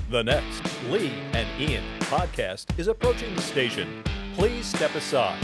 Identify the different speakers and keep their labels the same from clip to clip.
Speaker 1: The next Lee and Ian podcast is approaching the station. Please step aside.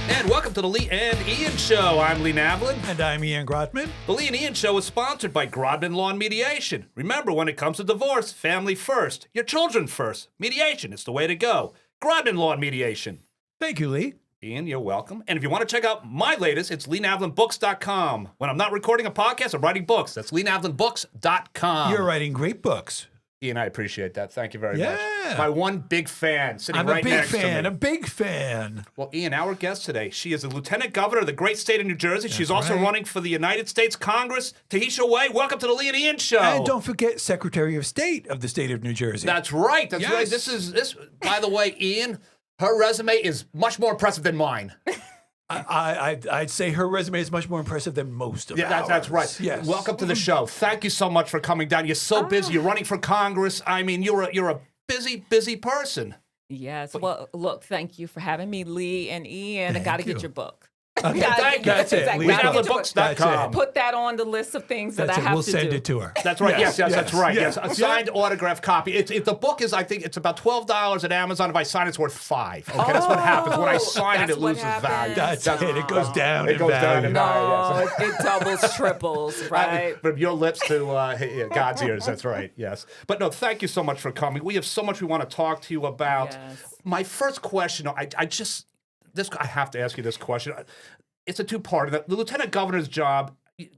Speaker 2: And welcome to the Lee and Ian Show. I'm Lee Navlin.
Speaker 3: And I'm Ian Grotman.
Speaker 2: The Lee and Ian Show is sponsored by Grotman Law and Mediation. Remember, when it comes to divorce, family first, your children first. Mediation is the way to go. Grotman Law and Mediation.
Speaker 3: Thank you, Lee.
Speaker 2: Ian, you're welcome. And if you want to check out my latest, it's LeeNavlinBooks.com. When I'm not recording a podcast, I'm writing books. That's LeeNavlinBooks.com.
Speaker 3: You're writing great books.
Speaker 2: Ian, I appreciate that. Thank you very much.
Speaker 3: Yeah.
Speaker 2: My one big fan sitting
Speaker 3: I'm
Speaker 2: right
Speaker 3: a big
Speaker 2: next to
Speaker 3: fan,
Speaker 2: me.
Speaker 3: a big fan.
Speaker 2: Well, Ian, our guest today, she is the Lieutenant Governor of the great state of New Jersey. She's also
Speaker 3: right.
Speaker 2: running for the United States Congress. Tahesha Way, welcome to the Lee and Ian Show.
Speaker 3: And don't forget Secretary of State of the state of New Jersey.
Speaker 2: That's right. That's right.
Speaker 3: Yes.
Speaker 2: This. By the way, Ian, her resume is much more impressive than mine.
Speaker 3: I'd say her resume is much more impressive than most of ours.
Speaker 2: That's right.
Speaker 3: Yes.
Speaker 2: Welcome to the show. Thank you so much for coming down. You're so busy. You're running for Congress. I mean, you're a busy person.
Speaker 4: Yes. Well, look, thank you for having me, Lee and Ian. I got to
Speaker 3: you.
Speaker 4: get your book.
Speaker 3: Okay,
Speaker 2: Thank you.
Speaker 3: That's it.
Speaker 4: Exactly.
Speaker 3: Lee's
Speaker 4: Gotta
Speaker 3: book.
Speaker 4: get your book.
Speaker 3: That's
Speaker 2: Books.com.
Speaker 3: it.
Speaker 4: Put that on the list of things that
Speaker 3: That's
Speaker 4: I
Speaker 3: it.
Speaker 4: have
Speaker 3: We'll
Speaker 4: to
Speaker 3: send
Speaker 4: do.
Speaker 3: it to her.
Speaker 2: That's right. Yes, that's right.
Speaker 3: yes.
Speaker 2: Yes, a signed autograph copy. The book is, I think, it's about $12 at Amazon. If I sign, it's worth $5. Okay, that's what happens when I sign it.
Speaker 4: That's
Speaker 2: It
Speaker 4: what
Speaker 2: loses value.
Speaker 4: happens.
Speaker 3: That's it. It goes down
Speaker 2: It
Speaker 3: in
Speaker 2: goes down
Speaker 3: value.
Speaker 2: in
Speaker 4: No, it doubles, triples, right?
Speaker 2: From your lips to God's ears. That's right. Yes. But no, thank you so much for coming. We have so much we want to talk to you about.
Speaker 4: Yes.
Speaker 2: My first question, I have to ask you this question. It's a two-part. The lieutenant governor's job.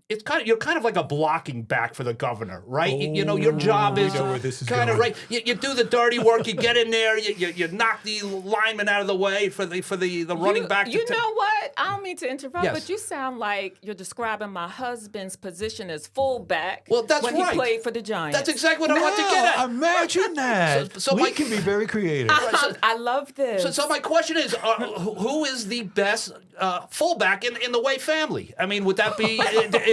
Speaker 2: You're kind of like a blocking back for the governor, right? Your job is
Speaker 3: know where this is
Speaker 2: kind of
Speaker 3: going.
Speaker 2: right. You do the dirty work. You get in there. You knock the lineman out of the way for the running back.
Speaker 4: You know what? I don't mean to interrupt,
Speaker 2: Yes.
Speaker 4: but you sound like you're describing my husband's position as fullback.
Speaker 2: Well, that's
Speaker 4: when
Speaker 2: right.
Speaker 4: he played for the Giants.
Speaker 2: That's exactly what I want to get at.
Speaker 3: Imagine that.
Speaker 2: So
Speaker 3: Lee
Speaker 2: my-
Speaker 3: can be very creative.
Speaker 4: I love this.
Speaker 2: So my question is, who is the best fullback in the Way family? I mean, would that be?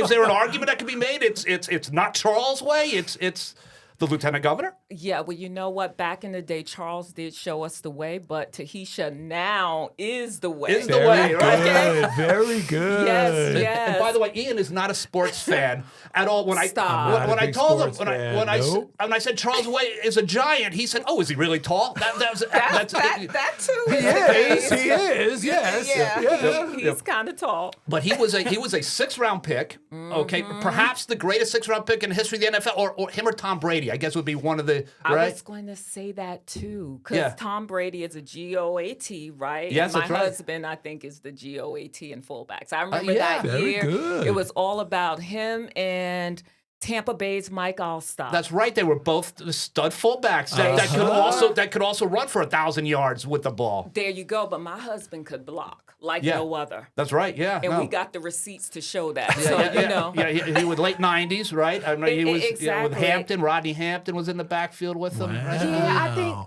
Speaker 2: Is there an argument that could be made? It's not Charles Way. It's the lieutenant governor.
Speaker 4: Yeah, well, you know what? Back in the day, Charles did show us the way, but Tahesha now is the way.
Speaker 2: Is the way,
Speaker 3: Very
Speaker 2: right?
Speaker 3: good. Very good.
Speaker 4: Yes.
Speaker 2: And by the way, Ian is not a sports fan at all. When
Speaker 4: Stop.
Speaker 3: I'm not a
Speaker 2: I
Speaker 3: big
Speaker 2: told him
Speaker 3: sports
Speaker 2: when
Speaker 3: fan,
Speaker 2: I
Speaker 3: nope.
Speaker 2: when I said Charles Way is a giant, he said, "Oh, is he really tall?" That's
Speaker 4: That too.
Speaker 3: He is. He is. Yes.
Speaker 4: Yeah, he's kind of tall.
Speaker 2: But he was a 6th-round pick. Okay, perhaps the greatest 6th-round pick in the history of the NFL, or him or Tom Brady. I guess would be one of the
Speaker 4: I
Speaker 2: right.
Speaker 4: was going to say that too, because
Speaker 2: Yeah.
Speaker 4: Tom Brady is a GOAT, right?
Speaker 2: Yes,
Speaker 4: and my
Speaker 2: that's right.
Speaker 4: husband, I think, is the GOAT in fullbacks. I remember
Speaker 2: yeah.
Speaker 4: that
Speaker 3: Very
Speaker 4: year.
Speaker 3: good.
Speaker 4: It was all about him and Tampa Bay's Mike Allstott.
Speaker 2: That's right. They were both the stud fullbacks that could also run for 1,000 yards with the ball.
Speaker 4: There you go. But my husband could block like
Speaker 2: Yeah.
Speaker 4: no other.
Speaker 2: That's right. Yeah.
Speaker 4: And
Speaker 2: no.
Speaker 4: we got the receipts to show that.
Speaker 2: Yeah,
Speaker 4: so,
Speaker 2: yeah,
Speaker 4: you know.
Speaker 2: Yeah, he was late 90s, right? I mean, he was with
Speaker 4: Exactly.
Speaker 2: Hampton. Rodney Hampton was in the backfield with him. Right?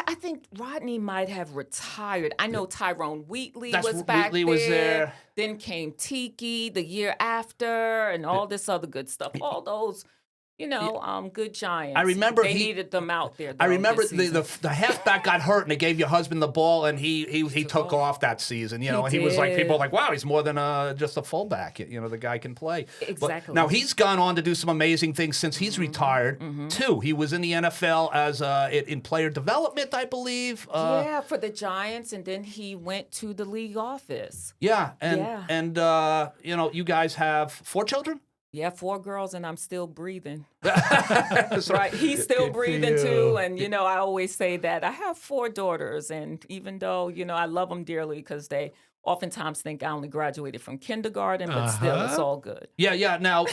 Speaker 4: I think Rodney might have retired. I know Tyrone Wheatley
Speaker 2: That's
Speaker 4: was back
Speaker 2: Wheatley was there.
Speaker 4: Then came Tiki the year after and all this other good stuff. All those, good Giants.
Speaker 2: I remember
Speaker 4: they
Speaker 2: he-
Speaker 4: needed them out there.
Speaker 2: I
Speaker 4: though,
Speaker 2: remember
Speaker 4: this season.
Speaker 2: the halfback got hurt and they gave your husband the ball and he took off that season. And he was like,
Speaker 4: did.
Speaker 2: people were like, wow, he's more than just a fullback. The guy can play.
Speaker 4: Exactly.
Speaker 2: But now he's gone on to do some amazing things since he's retired too. He was in the NFL as in player development, I believe.
Speaker 4: yeah, for the Giants, and then he went to the league office.
Speaker 2: Yeah,
Speaker 4: Yeah.
Speaker 2: and you guys have 4 children.
Speaker 4: Yeah, 4 girls, and I'm still breathing.
Speaker 2: That's
Speaker 4: Right, he's still
Speaker 3: Good for
Speaker 4: breathing
Speaker 3: you.
Speaker 4: too, and I always say that I have 4 daughters, and even though I love them dearly because they oftentimes think I only graduated from kindergarten, but still, it's all good.
Speaker 2: Yeah. Now,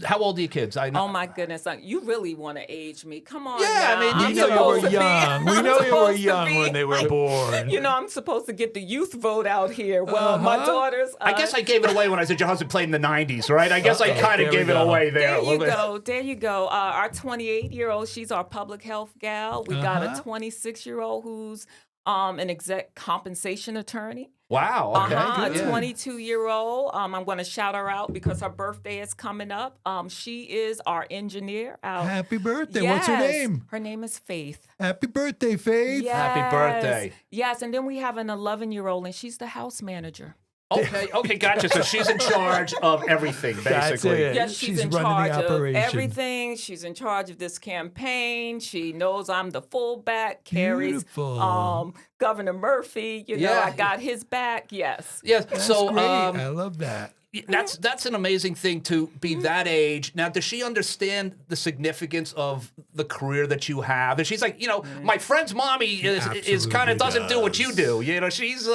Speaker 2: how old are your kids? I know.
Speaker 4: Oh my goodness, you really want to age me? Come on,
Speaker 2: Yeah, I
Speaker 4: now.
Speaker 2: mean,
Speaker 4: I'm
Speaker 3: We know you
Speaker 4: supposed
Speaker 3: were
Speaker 4: to be-
Speaker 3: young. We
Speaker 4: I'm
Speaker 3: know you were
Speaker 4: supposed to
Speaker 3: young
Speaker 4: be
Speaker 3: when they were
Speaker 4: like,
Speaker 3: born.
Speaker 4: I'm supposed to get the youth vote out here. Well, my daughters.
Speaker 2: I guess I gave it away when I said your husband played in the 90s, right? I guess I kind
Speaker 3: There
Speaker 2: of
Speaker 3: we
Speaker 2: gave it
Speaker 3: go.
Speaker 2: away there. a little bit.
Speaker 4: There you go. Our 28-year-old, she's our public health gal. We got a 26-year-old who's an exec compensation attorney.
Speaker 2: Wow. Okay.
Speaker 4: A
Speaker 2: good. Yeah.
Speaker 4: 22-year-old. I'm going to shout her out because her birthday is coming up. She is our engineer.
Speaker 3: Happy birthday. What's her
Speaker 4: Yes.
Speaker 3: name?
Speaker 4: Her name is Faith.
Speaker 3: Happy birthday, Faith.
Speaker 4: Yes.
Speaker 2: Happy birthday.
Speaker 4: Yes, and then we have an 11-year-old, and she's the house manager.
Speaker 2: Okay, gotcha. So she's in charge of everything,
Speaker 3: That's
Speaker 2: basically.
Speaker 3: it.
Speaker 4: Yes, she's in
Speaker 3: running
Speaker 4: charge
Speaker 3: the
Speaker 4: of
Speaker 3: operation.
Speaker 4: everything. She's in charge of this campaign. She knows I'm the fullback. Carries
Speaker 3: Beautiful.
Speaker 4: Governor Murphy. You know,
Speaker 2: Yeah.
Speaker 4: I got his back. Yes.
Speaker 2: Yes.
Speaker 3: That's
Speaker 2: So
Speaker 3: great. I love that.
Speaker 2: that's an amazing thing to be that age. Now, does she understand the significance of the career that you have? And she's like, my friend's mommy is kind
Speaker 3: Absolutely
Speaker 2: of doesn't do what you do. You know, she's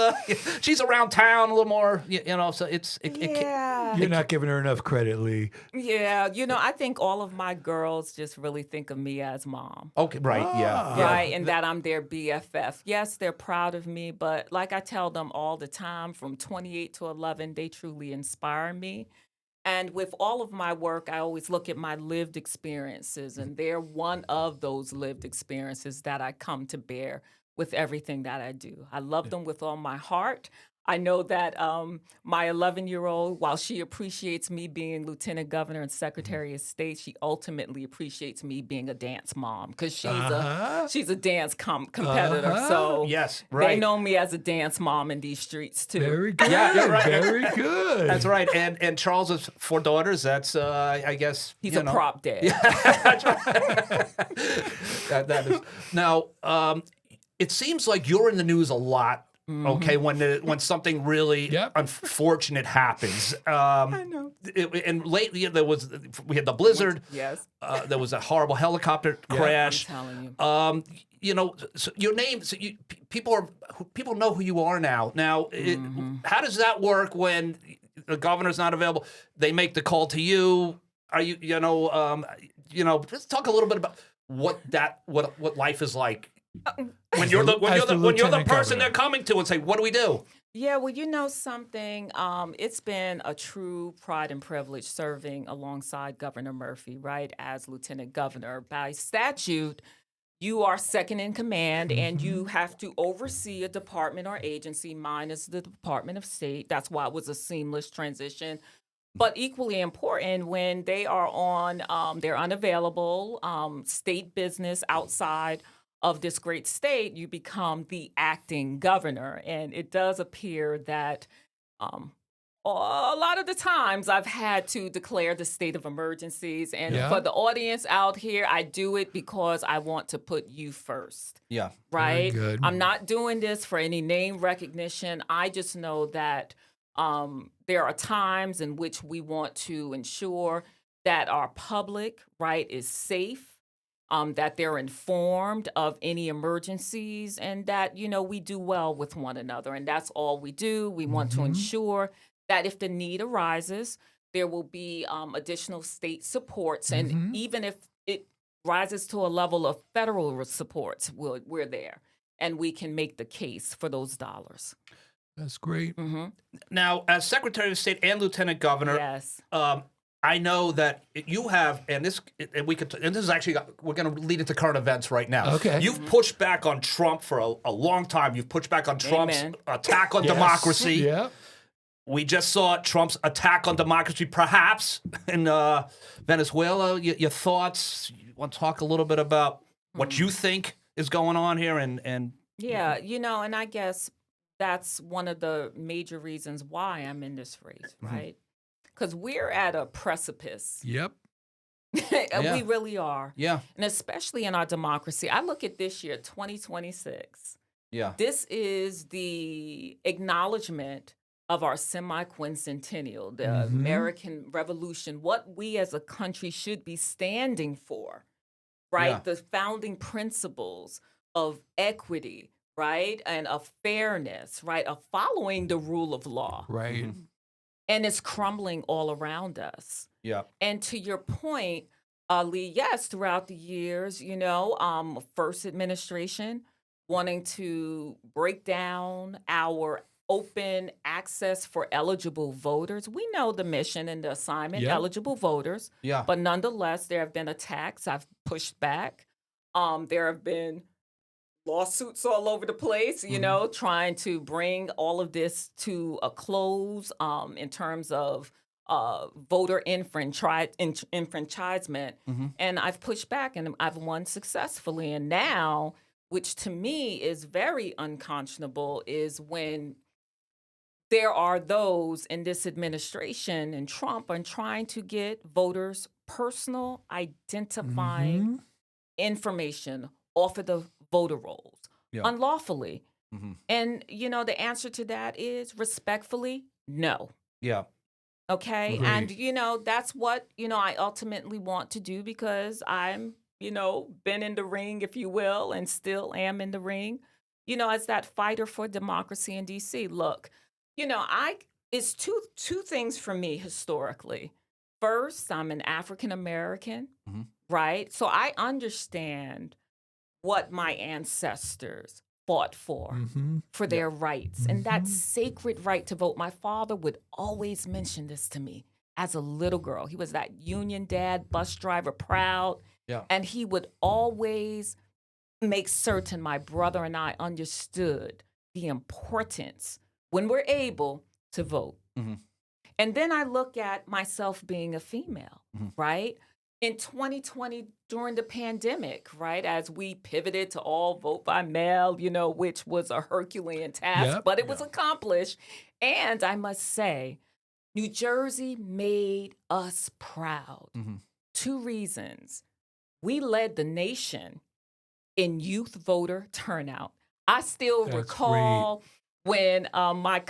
Speaker 2: around town a little more. So
Speaker 4: Yeah.
Speaker 3: You're not giving her enough credit, Lee.
Speaker 4: Yeah. I think all of my girls just really think of me as mom.
Speaker 2: okay, right, yeah.
Speaker 4: Right, and that I'm their BFF. Yes, they're proud of me, but like I tell them all the time, from 28 to 11, they truly inspire me. And with all of my work, I always look at my lived experiences, and they're one of those lived experiences that I come to bear with everything that I do. I love them with all my heart. I know that my 11-year-old, while she appreciates me being Lieutenant Governor and Secretary of State, she ultimately appreciates me being a dance mom because she's a dance competitor. So
Speaker 2: Yes,
Speaker 4: they
Speaker 2: right.
Speaker 4: know me as a dance mom in these streets too.
Speaker 3: Very good.
Speaker 2: Yeah, you're right.
Speaker 3: Very good.
Speaker 2: That's right. And Charles has 4 daughters. That's I guess
Speaker 4: He's a prop dad.
Speaker 2: that is. Now, it seems like you're in the news a lot. Okay, when something really
Speaker 3: Yep.
Speaker 2: unfortunate happens.
Speaker 4: I know.
Speaker 2: And lately we had the blizzard.
Speaker 4: Yes.
Speaker 2: There was a horrible helicopter crash.
Speaker 4: I'm telling you.
Speaker 2: So your name. So people know who you are now. Now, how does that work when the governor's not available? They make the call to you. Are you? Let's talk a little bit about what life is like. When you're the
Speaker 3: lieutenant
Speaker 2: person
Speaker 3: governor.
Speaker 2: they're coming to and say, what do we do?
Speaker 4: Yeah, well, you know something? It's been a true pride and privilege serving alongside Governor Murphy, right, as Lieutenant Governor. By statute, you are second in command and you have to oversee a department or agency. Mine is the Department of State. That's why it was a seamless transition. But equally important, when they are on, they're unavailable, state business outside of this great state, you become the acting governor. And it does appear that a lot of the times I've had to declare the state of emergencies. And
Speaker 3: Yeah.
Speaker 4: for the audience out here, I do it because I want to put you first.
Speaker 2: Yeah.
Speaker 4: Right?
Speaker 3: good.
Speaker 4: I'm not doing this for any name recognition. I just know that there are times in which we want to ensure that our public, right, is safe. That they're informed of any emergencies and that, we do well with one another. And that's all we do. We want to ensure that if the need arises, there will be additional state supports. And even if it rises to a level of federal supports, we're there. And we can make the case for those dollars.
Speaker 3: That's great.
Speaker 2: Now, as Secretary of State and Lieutenant Governor,
Speaker 4: Yes.
Speaker 2: I know that you have, and this is actually, we're going to lead into current events right now.
Speaker 3: Okay.
Speaker 2: You've pushed back on Trump for a long time. You've pushed back on Trump's
Speaker 4: Amen.
Speaker 2: attack on
Speaker 3: Yes.
Speaker 2: democracy.
Speaker 3: Yeah.
Speaker 2: We just saw Trump's attack on democracy, perhaps, in Venezuela. Your thoughts? You want to talk a little bit about what you think is going on here? And
Speaker 4: Yeah, and I guess that's one of the major reasons why I'm in this race, right? Because we're at a precipice.
Speaker 3: Yep.
Speaker 2: Yeah.
Speaker 4: We really are.
Speaker 2: yeah,
Speaker 4: And especially in our democracy. I look at this year, 2026.
Speaker 2: yeah,
Speaker 4: This is the acknowledgement of our semi-quincentennial, the American Revolution, what we as a country should be standing for, right?
Speaker 2: Yeah.
Speaker 4: The founding principles of equity, right? And of fairness, right? Of following the rule of law.
Speaker 3: Right.
Speaker 4: And it's crumbling all around us.
Speaker 2: yeah.
Speaker 4: And to your point, Lee, yes, throughout the years, first administration wanting to break down our open access for eligible voters. We know the mission and the assignment,
Speaker 3: Yeah.
Speaker 4: eligible voters.
Speaker 2: Yeah.
Speaker 4: But nonetheless, there have been attacks. I've pushed back. There have been lawsuits all over the place, trying to bring all of this to a close in terms of voter enfranchisement. And I've pushed back and I've won successfully. And now, which to me is very unconscionable, is when there are those in this administration and Trump are trying to get voters' personal identifying information off of the voter rolls unlawfully. And, the answer to that is respectfully, no.
Speaker 2: Yeah.
Speaker 4: Okay.
Speaker 3: Right.
Speaker 4: And, that's what, I ultimately want to do because I'm, been in the ring, if you will, and still am in the ring, as that fighter for democracy in DC. Look, it's two things for me historically. First, I'm an African American, right? So I understand what my ancestors fought for their rights and that sacred right to vote. My father would always mention this to me as a little girl. He was that union dad, bus driver, proud.
Speaker 2: Yeah.
Speaker 4: And he would always make certain my brother and I understood the importance when we're able to vote. And then I look at myself being a female, right? In 2020, during the pandemic, right, as we pivoted to all vote by mail, which was a Herculean task, but it was accomplished. And I must say, New Jersey made us proud. 2 reasons. We led the nation in youth voter turnout. I still recall when my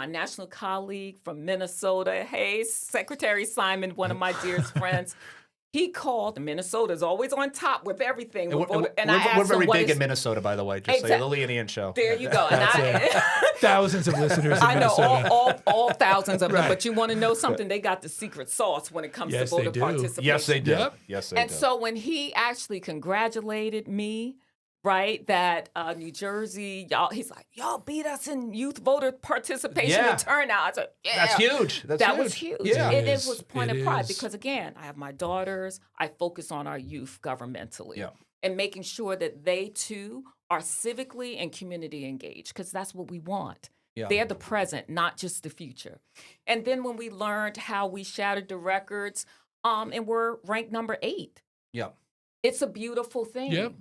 Speaker 4: national colleague from Minnesota, Secretary Simon, one of my dearest friends, he called. Minnesota is always on top with everything.
Speaker 2: We're very big in Minnesota, by the way. Just so the Lee and Ian show.
Speaker 4: There you go. And
Speaker 3: thousands of listeners in
Speaker 4: I know
Speaker 3: Minnesota.
Speaker 4: all thousands of them. But you want to know something? They got the secret sauce when it comes to voter participation.
Speaker 2: Yes, they do. Yes, they do.
Speaker 4: And so when he actually congratulated me, right, that New Jersey, he's like, y'all beat us in youth voter participation and turnout. I said, yeah.
Speaker 2: That's huge.
Speaker 4: That was huge.
Speaker 2: Yeah.
Speaker 4: It was point of pride because, again, I have my daughters. I focus on our youth governmentally and making sure that they, too, are civically and community engaged because that's what we want. They're the present, not just the future. And then when we learned how we shattered the records and we're ranked number 8.
Speaker 2: Yeah.
Speaker 4: It's a beautiful thing.
Speaker 3: Yep.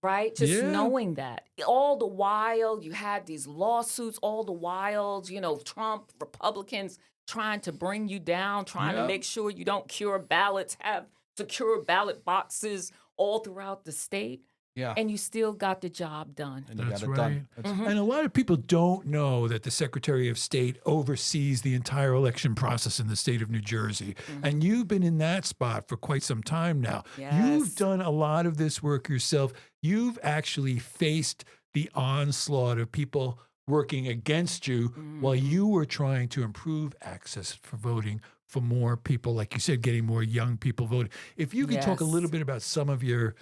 Speaker 4: Right? Just knowing that. All the while, you had these lawsuits, all the while, Trump, Republicans trying to bring you down, trying to make sure you don't cure ballots, have secure ballot boxes all throughout the state.
Speaker 2: Yeah.
Speaker 4: And you still got the job done.
Speaker 2: And you
Speaker 3: That's
Speaker 2: got it
Speaker 3: right.
Speaker 2: done.
Speaker 3: And a lot of people don't know that the Secretary of State oversees the entire election process in the state of New Jersey. And you've been in that spot for quite some time now.
Speaker 4: Yes.
Speaker 3: You've done a lot of this work yourself. You've actually faced the onslaught of people working against you while you were trying to improve access for voting for more people, like you said, getting more young people voting. If you could talk a little bit about some of your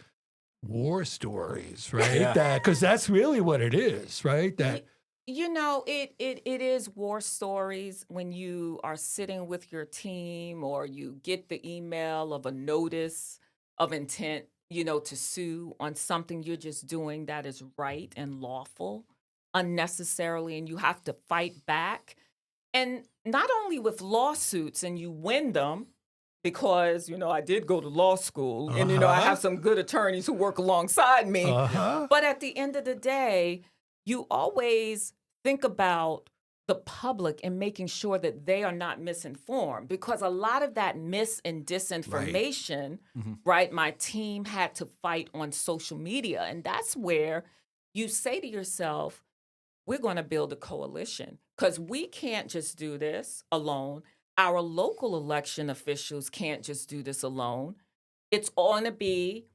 Speaker 3: war stories, right? Because that's really what it is, right? That
Speaker 4: it is war stories when you are sitting with your team or you get the email of a notice of intent, to sue on something you're just doing that is right and lawful unnecessarily, and you have to fight back. And not only with lawsuits and you win them, because, I did go to law school and, I have some good attorneys who work alongside me. But at the end of the day, you always think about the public and making sure that they are not misinformed because a lot of that mis and disinformation, right, my team had to fight on social media. And that's where you say to yourself, we're going to build a coalition because we can't just do this alone. Our local election officials can't just do this alone. It's going to be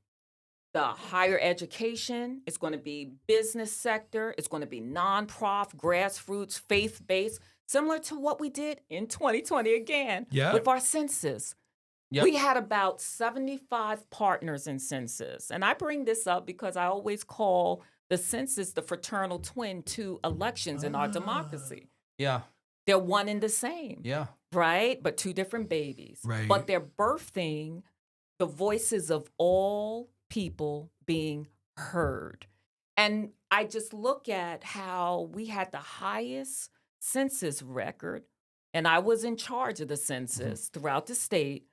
Speaker 4: the higher education. It's going to be business sector. It's going to be nonprofit, grassroots, faith-based, similar to what we did in 2020 again with our census. We had about 75 partners in census. And I bring this up because I always call the census the fraternal twin to elections in our democracy.
Speaker 2: Yeah.
Speaker 4: They're one and the same.
Speaker 2: Yeah.
Speaker 4: Right? But 2 different babies.
Speaker 3: Right.
Speaker 4: But they're birthing the voices of all people being heard. And I just look at how we had the highest census record, and I was in charge of the census throughout the state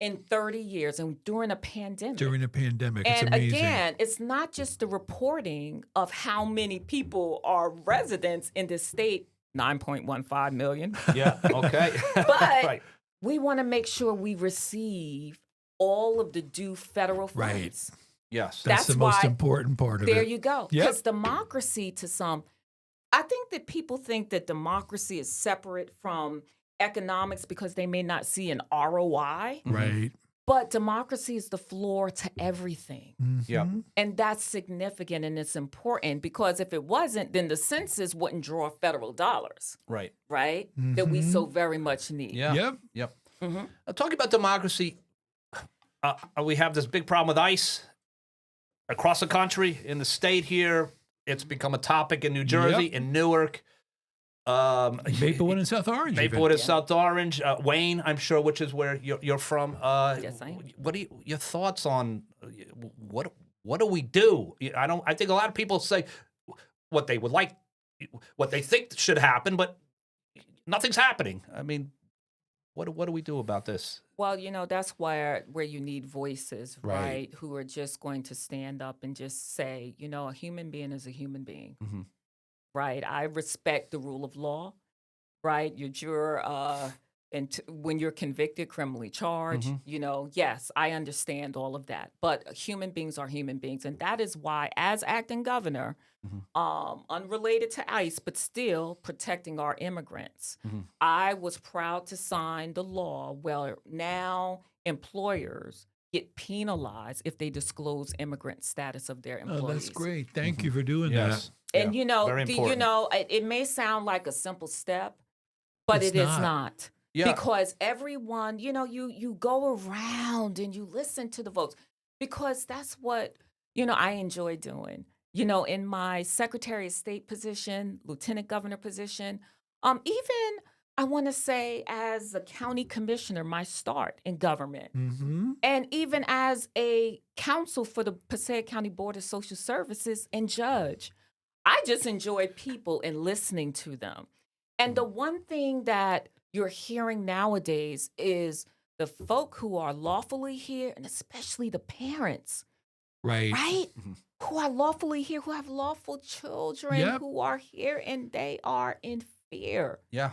Speaker 4: in 30 years and during a pandemic.
Speaker 3: It's
Speaker 4: and
Speaker 3: amazing.
Speaker 4: Again, it's not just the reporting of how many people are residents in this state 9.15 million.
Speaker 2: Yeah. Okay.
Speaker 4: But
Speaker 2: right.
Speaker 4: we want to make sure we receive all of the due federal funds.
Speaker 3: Right.
Speaker 2: Yes.
Speaker 3: That's the most
Speaker 4: why-
Speaker 3: important part of
Speaker 4: There
Speaker 3: it.
Speaker 4: you go.
Speaker 3: Yep.
Speaker 4: Because democracy to some, I think that people think that democracy is separate from economics because they may not see an ROI.
Speaker 3: Right.
Speaker 4: But democracy is the floor to everything.
Speaker 2: Yep.
Speaker 3: Mhm.
Speaker 4: And that's significant and it's important because if it wasn't, then the census wouldn't draw federal dollars,
Speaker 2: Right.
Speaker 4: right? That we
Speaker 3: Mhm.
Speaker 4: so very much need.
Speaker 2: Yeah.
Speaker 3: Yep.
Speaker 2: Yep.
Speaker 4: Mhm.
Speaker 2: Talking about democracy, we have this big problem with ICE across the country, in the state here. It's become a topic in New Jersey, in Newark.
Speaker 3: Maplewood and South Orange. even.
Speaker 2: Maplewood and South Orange. Wayne, I'm sure, which is where you're from.
Speaker 4: Yes, I am.
Speaker 2: What are your thoughts on what do we do? I think a lot of people say what they would like, what they think should happen, but nothing's happening. I mean, what do we do about this?
Speaker 4: Well, that's where you need voices,
Speaker 3: Right.
Speaker 4: right? Who are just going to stand up and just say, a human being is a human being,
Speaker 2: Mhm.
Speaker 4: right? I respect the rule of law, right? When you're convicted, criminally charged, yes, I understand all of that. But human beings are human beings. And that is why, as acting governor, unrelated to ICE, but still protecting our immigrants, I was proud to sign the law where now employers get penalized if they disclose immigrant status of their employees.
Speaker 3: Oh, that's great. Thank you for doing
Speaker 2: Yes.
Speaker 4: And
Speaker 2: Yeah. Very important.
Speaker 4: it may sound like a simple step, but
Speaker 3: It's
Speaker 4: it is
Speaker 3: not.
Speaker 4: not.
Speaker 2: Yeah.
Speaker 4: Because everyone, you go around and you listen to the votes because that's what, I enjoy doing. In my Secretary of State position, Lieutenant Governor position, even I want to say as a county commissioner, my start in government,
Speaker 3: that. Mm-hmm.
Speaker 4: and even as a counsel for the Passaic County Board of Social Services and judge, I just enjoy people and listening to them. And the one thing that you're hearing nowadays is the folk who are lawfully here, and especially the parents,
Speaker 3: Right.
Speaker 4: right? Who are lawfully here, who have lawful children,
Speaker 3: Yep.
Speaker 4: who are here, and they are in fear.
Speaker 2: Yeah.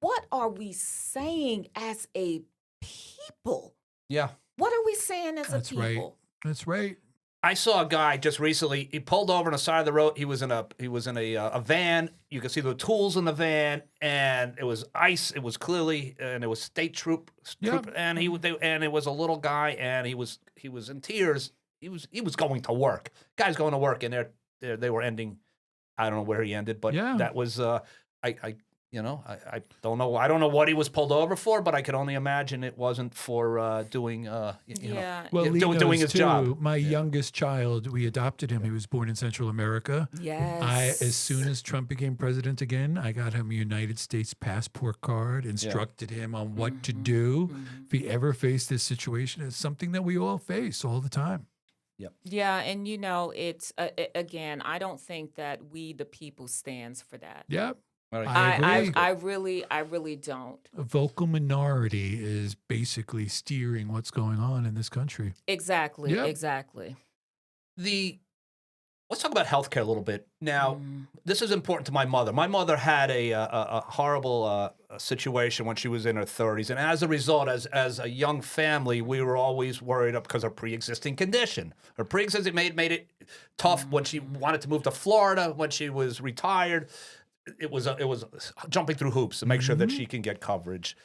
Speaker 4: What are we saying as a people?
Speaker 2: Yeah.
Speaker 4: What are we saying as
Speaker 3: That's
Speaker 4: a
Speaker 3: right.
Speaker 4: people?
Speaker 3: That's right.
Speaker 2: I saw a guy just recently. He pulled over on the side of the road. He was in a van. You could see the tools in the van, and it was ICE. It was clearly, and it was state troop,
Speaker 3: Yep.
Speaker 2: and and it was a little guy, and he was in tears. He was going to work. Guy's going to work, and they were ending. I don't know where he ended, but
Speaker 3: Yeah.
Speaker 2: that was I don't know. I don't know what he was pulled over for, but I could only imagine it wasn't for doing
Speaker 4: Yeah.
Speaker 3: Well, Lee
Speaker 2: doing
Speaker 3: knows
Speaker 2: his
Speaker 3: too.
Speaker 2: job.
Speaker 3: My youngest child, we adopted him. He was born in Central America.
Speaker 4: Yes.
Speaker 3: As soon as Trump became president again, I got him a United States passport card, instructed him on what to do if he ever faced this situation. It's something that we all face all the time.
Speaker 4: Yeah, and it's again, I don't think that we the people stands for that.
Speaker 3: Yep.
Speaker 2: Right.
Speaker 3: I agree.
Speaker 4: I really don't.
Speaker 3: A vocal minority is basically steering what's going on in this country.
Speaker 4: Exactly.
Speaker 3: Yep.
Speaker 4: Exactly.
Speaker 2: Let's talk about healthcare a little bit. Now, this is important to my mother. My mother had a horrible situation when she was in her 30s, and as a result, as a young family, we were always worried up because of her pre-existing condition. Her pre-existing made it tough when she wanted to move to Florida. When she was retired, it was jumping through hoops to make sure that she can get coverage.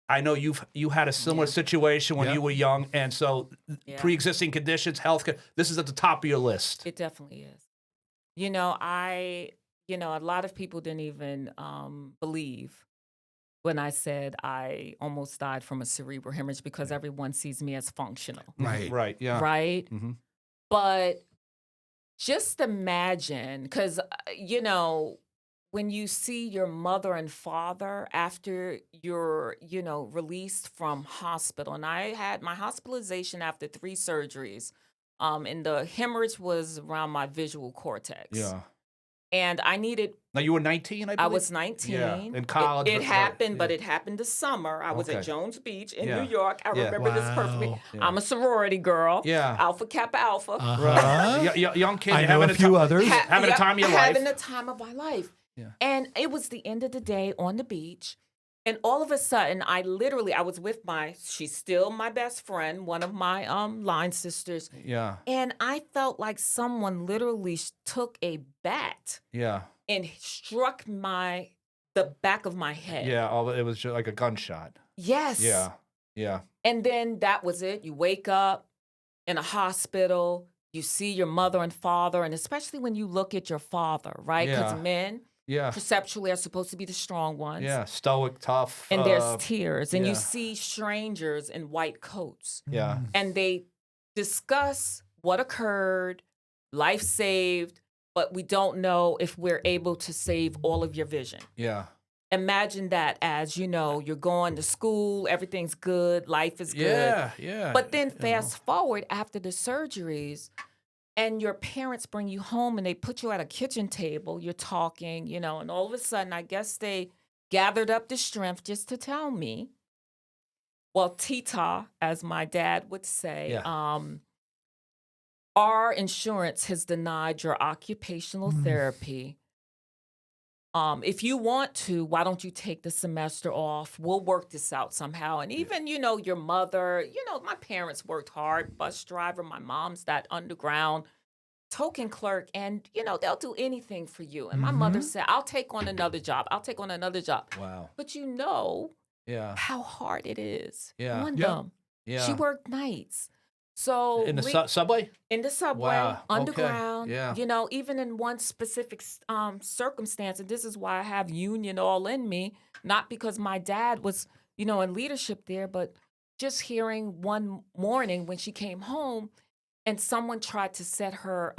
Speaker 2: I know you had a similar situation when you were young, and so pre-existing conditions, healthcare. This is at the top of your list.
Speaker 4: It definitely is. A lot of people didn't even believe when I said I almost died from a cerebral hemorrhage because everyone sees me as functional.
Speaker 3: Right.
Speaker 2: Right. Yeah.
Speaker 4: Right?
Speaker 2: Mhm.
Speaker 4: But just imagine, because, when you see your mother and father after you're, released from hospital, and I had my hospitalization after 3 surgeries, and the hemorrhage was around my visual cortex.
Speaker 2: Yeah.
Speaker 4: And I needed,
Speaker 2: Now you were 19, I believe.
Speaker 4: I was 19.
Speaker 2: Yeah, in college.
Speaker 4: It
Speaker 2: right,
Speaker 4: happened,
Speaker 2: yeah.
Speaker 4: but it happened this summer. I was
Speaker 2: Okay.
Speaker 4: at Jones Beach in
Speaker 2: Yeah.
Speaker 4: New York. I
Speaker 2: Yeah.
Speaker 4: remember this perfectly.
Speaker 3: Wow.
Speaker 2: Yeah.
Speaker 4: I'm a sorority girl.
Speaker 2: Yeah.
Speaker 4: Alpha Kappa Alpha.
Speaker 3: Uh-huh.
Speaker 2: Right. Young kid.
Speaker 3: I know
Speaker 2: having
Speaker 3: a few others.
Speaker 2: Having a time of your life.
Speaker 4: Having the time of my life.
Speaker 2: Yeah.
Speaker 4: And it was the end of the day on the beach. And all of a sudden, I was with she's still my best friend, one of my line sisters.
Speaker 2: Yeah.
Speaker 4: And I felt like someone literally took a bat
Speaker 2: Yeah.
Speaker 4: and struck the back of my head.
Speaker 2: Yeah. It was just like a gunshot.
Speaker 4: Yes.
Speaker 2: Yeah. Yeah.
Speaker 4: And then that was it. You wake up in a hospital, you see your mother and father, and especially when you look at your father, right? Because
Speaker 2: Yeah.
Speaker 4: men
Speaker 2: Yeah.
Speaker 4: perceptually are supposed to be the strong ones.
Speaker 2: Yeah. Stoic, tough.
Speaker 4: And there's tears, and
Speaker 2: yeah.
Speaker 4: you see strangers in white coats.
Speaker 2: Yeah.
Speaker 4: And they discuss what occurred, life saved, but we don't know if we're able to save all of your vision.
Speaker 2: Yeah.
Speaker 4: Imagine that as, you're going to school, everything's good, life is good.
Speaker 2: Yeah. Yeah.
Speaker 4: But then fast forward after the surgeries, and your parents bring you home and they put you at a kitchen table, you're talking, and all of a sudden, I guess they gathered up the strength just to tell me, well, Tita, as my dad would say, our insurance has denied your occupational therapy. If you want to, why don't you take the semester off? We'll work this out somehow. And even, your mother, my parents worked hard, bus driver, my mom's that underground token clerk, and, they'll do anything for you. And my mother said, I'll take on another job. I'll take on another job.
Speaker 2: Wow.
Speaker 4: But
Speaker 2: Yeah.
Speaker 4: how hard it is
Speaker 2: Yeah.
Speaker 4: on them.
Speaker 2: Yeah.
Speaker 4: She worked nights. So
Speaker 2: in the subway?
Speaker 4: In the subway,
Speaker 2: Wow.
Speaker 4: underground,
Speaker 2: Okay.
Speaker 4: even in one specific circumstance, and this is why I have union all in me, not because my dad was, in leadership there, but just hearing one morning when she came home and someone tried to set her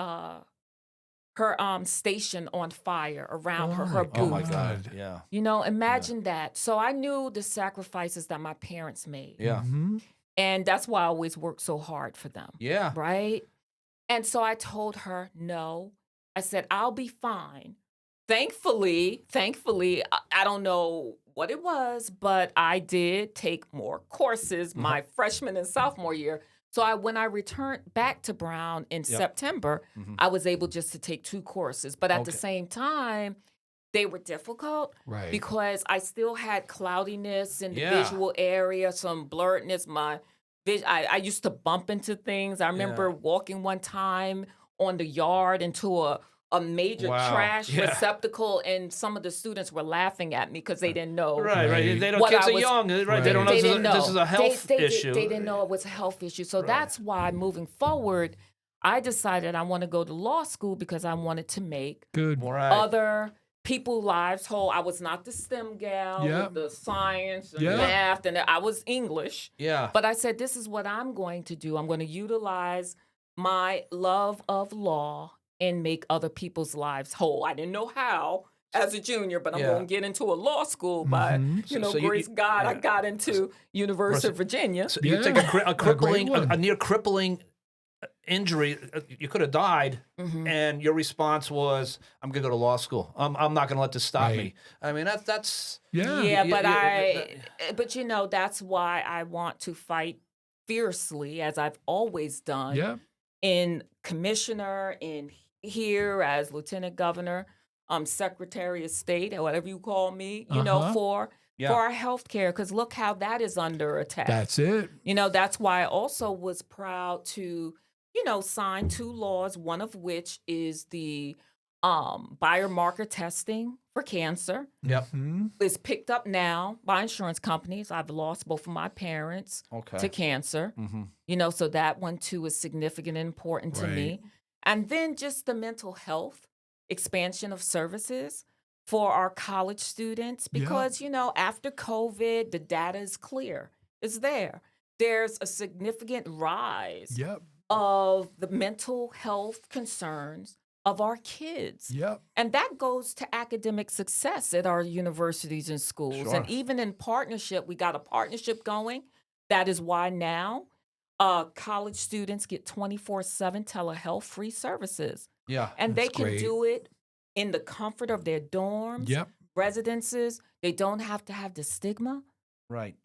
Speaker 4: station on fire around her booth.
Speaker 2: Oh my God. Yeah.
Speaker 4: Imagine that. So I knew the sacrifices that my parents made.
Speaker 2: Yeah.
Speaker 4: And that's why I always worked so hard for them.
Speaker 2: Yeah.
Speaker 4: Right? And so I told her, no. I said, I'll be fine. Thankfully, I don't know what it was, but I did take more courses my freshman and sophomore year. So when I returned back to Brown in September, I was able just to take 2 courses. But at the same time, they were difficult because I still had cloudiness in the visual area, some blurredness. I used to bump into things. I remember walking one time on the yard into a major trash receptacle, and some of the students were laughing at me because they didn't know.
Speaker 2: Right. They don't. Kids are young. Right. They don't know this is a health issue.
Speaker 4: They didn't know it was a health issue. So that's why moving forward, I decided I want to go to law school because I wanted to make other people's lives whole. I was not the STEM gal with the science and math, and I was English.
Speaker 2: Yeah.
Speaker 4: But I said, this is what I'm going to do. I'm going to utilize my love of law and make other people's lives whole. I didn't know how as a junior, but I'm going to get into a law school by, grace God, I got into University of Virginia.
Speaker 2: So you take a near crippling injury, you could have died, and your response was, "I'm going to go to law school. I'm not going to let this stop me." I mean, that's
Speaker 4: But that's why I want to fight fiercely, as I've always done, in commissioner, in here as lieutenant governor, secretary of state, or whatever you call me, for our health care, because look how that is under attack.
Speaker 3: That's it.
Speaker 4: That's why I also was proud to sign 2 laws, one of which is the biomarker testing for cancer.
Speaker 2: Yep.
Speaker 4: It's picked up now by insurance companies. I've lost both of my parents to cancer. So that one too is significant and important to me. And then just the mental health expansion of services for our college students, because after COVID, the data is clear. It's there. There's a significant rise of the mental health concerns of our kids. And that goes to academic success at our universities and schools. And even in partnership, we got a partnership going. That is why now college students get 24/7 telehealth free services. And they can do it in the comfort of their dorms, residences. They don't have to have the stigma.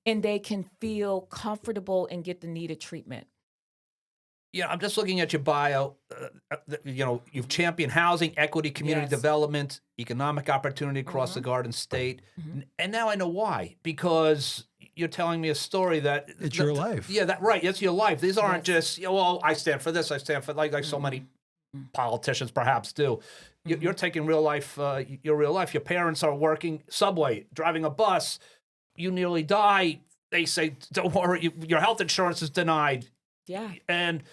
Speaker 4: And they can feel comfortable and get the needed treatment.
Speaker 2: Yeah, I'm just looking at your bio. you've championed housing, equity, community
Speaker 4: Yes.
Speaker 2: development, economic opportunity across the Garden State. And now I know why, because you're telling me a story that
Speaker 3: It's your life.
Speaker 2: Yeah, that right. It's your life. These aren't just, well, I stand for this, I stand for like so many politicians perhaps do. You're taking real life, your real life. Your parents are working subway, driving a bus. You nearly die. They say, don't worry, your health insurance is denied.
Speaker 4: Yeah.
Speaker 2: And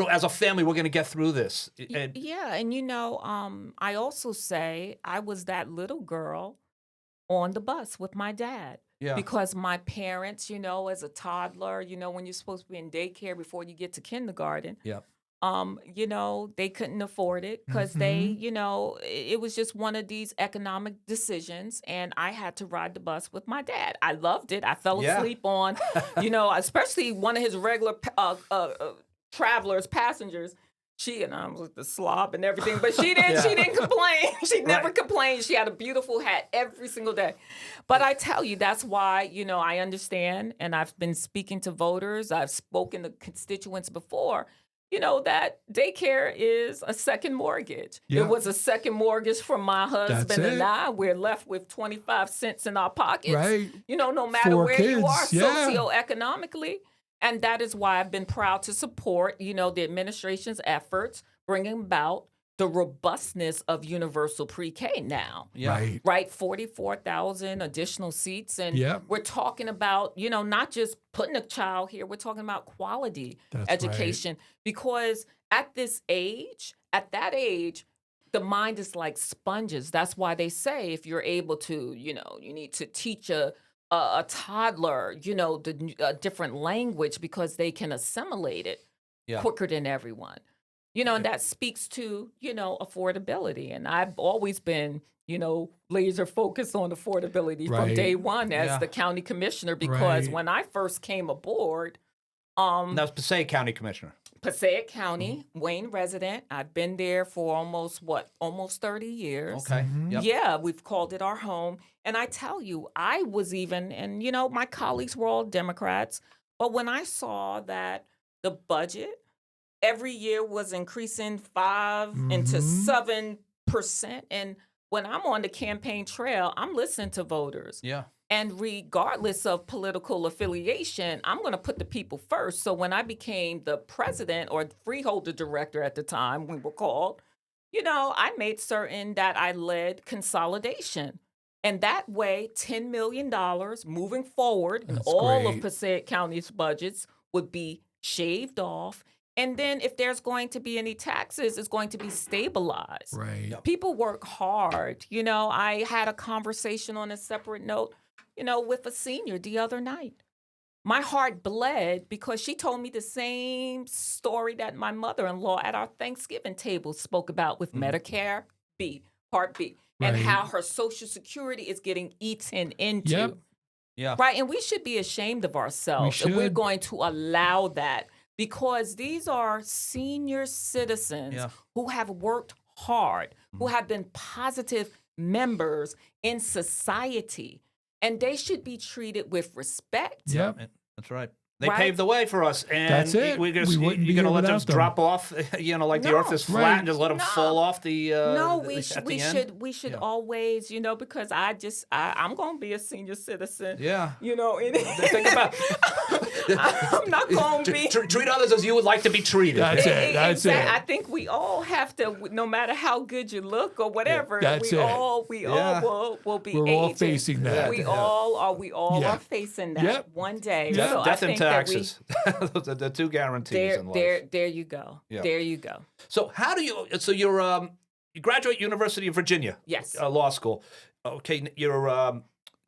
Speaker 2: as a family, we're going to get through this. And
Speaker 4: Yeah, and I also say I was that little girl on the bus with my dad.
Speaker 2: Yeah.
Speaker 4: Because my parents, as a toddler, when you're supposed to be in daycare before you get to kindergarten,
Speaker 2: yeah,
Speaker 4: they couldn't afford it because they, it was just one of these economic decisions, and I had to ride the bus with my dad. I loved it. I fell
Speaker 2: Yeah.
Speaker 4: asleep on, especially one of his regular travelers, passengers. She and I was the slob and everything, but she didn't. She didn't complain. She never complained. She had a beautiful hat every single day. But I tell you, that's why I understand, and I've been speaking to voters. I've spoken to constituents before. That daycare is a second mortgage.
Speaker 3: Yeah.
Speaker 4: It was a second mortgage for my husband
Speaker 3: That's
Speaker 4: and
Speaker 3: it.
Speaker 4: I. We're left with 25 cents in our pockets.
Speaker 3: Right.
Speaker 4: No matter
Speaker 3: 4
Speaker 4: where you are
Speaker 3: kids, yeah.
Speaker 4: socioeconomically. And that is why I've been proud to support, the administration's efforts bringing about the robustness of universal pre-K now.
Speaker 2: yeah.
Speaker 4: Right, 44,000 additional seats. And
Speaker 3: Yep.
Speaker 4: we're talking about, not just putting a child here, we're talking about quality
Speaker 3: That's
Speaker 4: education. Because at that age, the mind is like sponges. That's why they say if you're able to, you need to teach a toddler, a different language because they can assimilate it
Speaker 2: Yeah.
Speaker 4: quicker than everyone. And that speaks to, affordability. And I've always been, laser focused on affordability from
Speaker 3: Right.
Speaker 4: day one as
Speaker 2: Yeah.
Speaker 4: the county commissioner, because
Speaker 3: Right.
Speaker 4: when I first came aboard,
Speaker 2: And that was Passaic County Commissioner.
Speaker 4: Passaic County, Wayne resident, I've been there for almost 30 years.
Speaker 2: Okay. Yep.
Speaker 4: Yeah, we've called it our home. And I tell you, I was even, and my colleagues were all Democrats, but when I saw that the budget every year was increasing 5 into 7%, and when I'm on the campaign trail, I'm listening to voters.
Speaker 2: Yeah.
Speaker 4: And regardless of political affiliation, I'm going to put the people first. So when I became the president or freeholder director at the time, we were called, I made certain that I led consolidation. And that way, $10 million moving forward in
Speaker 3: That's
Speaker 4: all of
Speaker 3: great.
Speaker 4: Passaic County's budgets would be shaved off. And then if there's going to be any taxes, it's going to be stabilized.
Speaker 3: Right.
Speaker 4: People work hard. I had a conversation on a separate note, with a senior the other night. My heart bled because she told me the same story that my mother-in-law at our Thanksgiving table spoke about with Medicare Part B, and
Speaker 3: Right.
Speaker 4: how her Social Security is getting eaten into.
Speaker 3: Yep.
Speaker 2: Yeah.
Speaker 4: Right, and we should be ashamed of ourselves if we're
Speaker 3: should.
Speaker 4: going to allow that, because these are senior citizens
Speaker 2: Yeah.
Speaker 4: who have worked hard, who have been positive members in society, and they should be treated with respect.
Speaker 3: Yep.
Speaker 2: That's right. They
Speaker 4: Right?
Speaker 2: paved the way for us, and
Speaker 3: That's it.
Speaker 2: We're just,
Speaker 3: We wouldn't be
Speaker 2: you're going to
Speaker 3: here
Speaker 2: let them
Speaker 3: without them.
Speaker 2: drop off, like the
Speaker 4: No.
Speaker 2: earth is flat,
Speaker 3: Right.
Speaker 2: and just let them
Speaker 4: No.
Speaker 2: fall off the.
Speaker 4: No,
Speaker 2: the-
Speaker 4: we
Speaker 2: at the end?
Speaker 4: should
Speaker 2: Yeah.
Speaker 4: always, because I'm going to be a senior citizen.
Speaker 2: Yeah.
Speaker 4: And
Speaker 2: Think about
Speaker 4: I'm not going to be.
Speaker 2: treat others as you would like to be treated.
Speaker 3: That's it. That's it.
Speaker 4: I think we all have to, no matter how good you look or whatever.
Speaker 3: That's
Speaker 4: we
Speaker 3: it.
Speaker 4: all
Speaker 2: Yeah.
Speaker 4: will be.
Speaker 3: We're all
Speaker 4: aging.
Speaker 3: facing that.
Speaker 4: We
Speaker 2: Yeah.
Speaker 4: all are. We all
Speaker 3: Yeah.
Speaker 4: are facing that
Speaker 3: Yep.
Speaker 4: one day.
Speaker 3: Yeah.
Speaker 4: So I
Speaker 2: Death and
Speaker 4: think that we-
Speaker 2: taxes. Those are the two guarantees in life.
Speaker 4: There you go.
Speaker 2: Yeah.
Speaker 4: There you go.
Speaker 2: So how do you? So you graduate University of Virginia.
Speaker 4: Yes.
Speaker 2: Law school. Okay, you're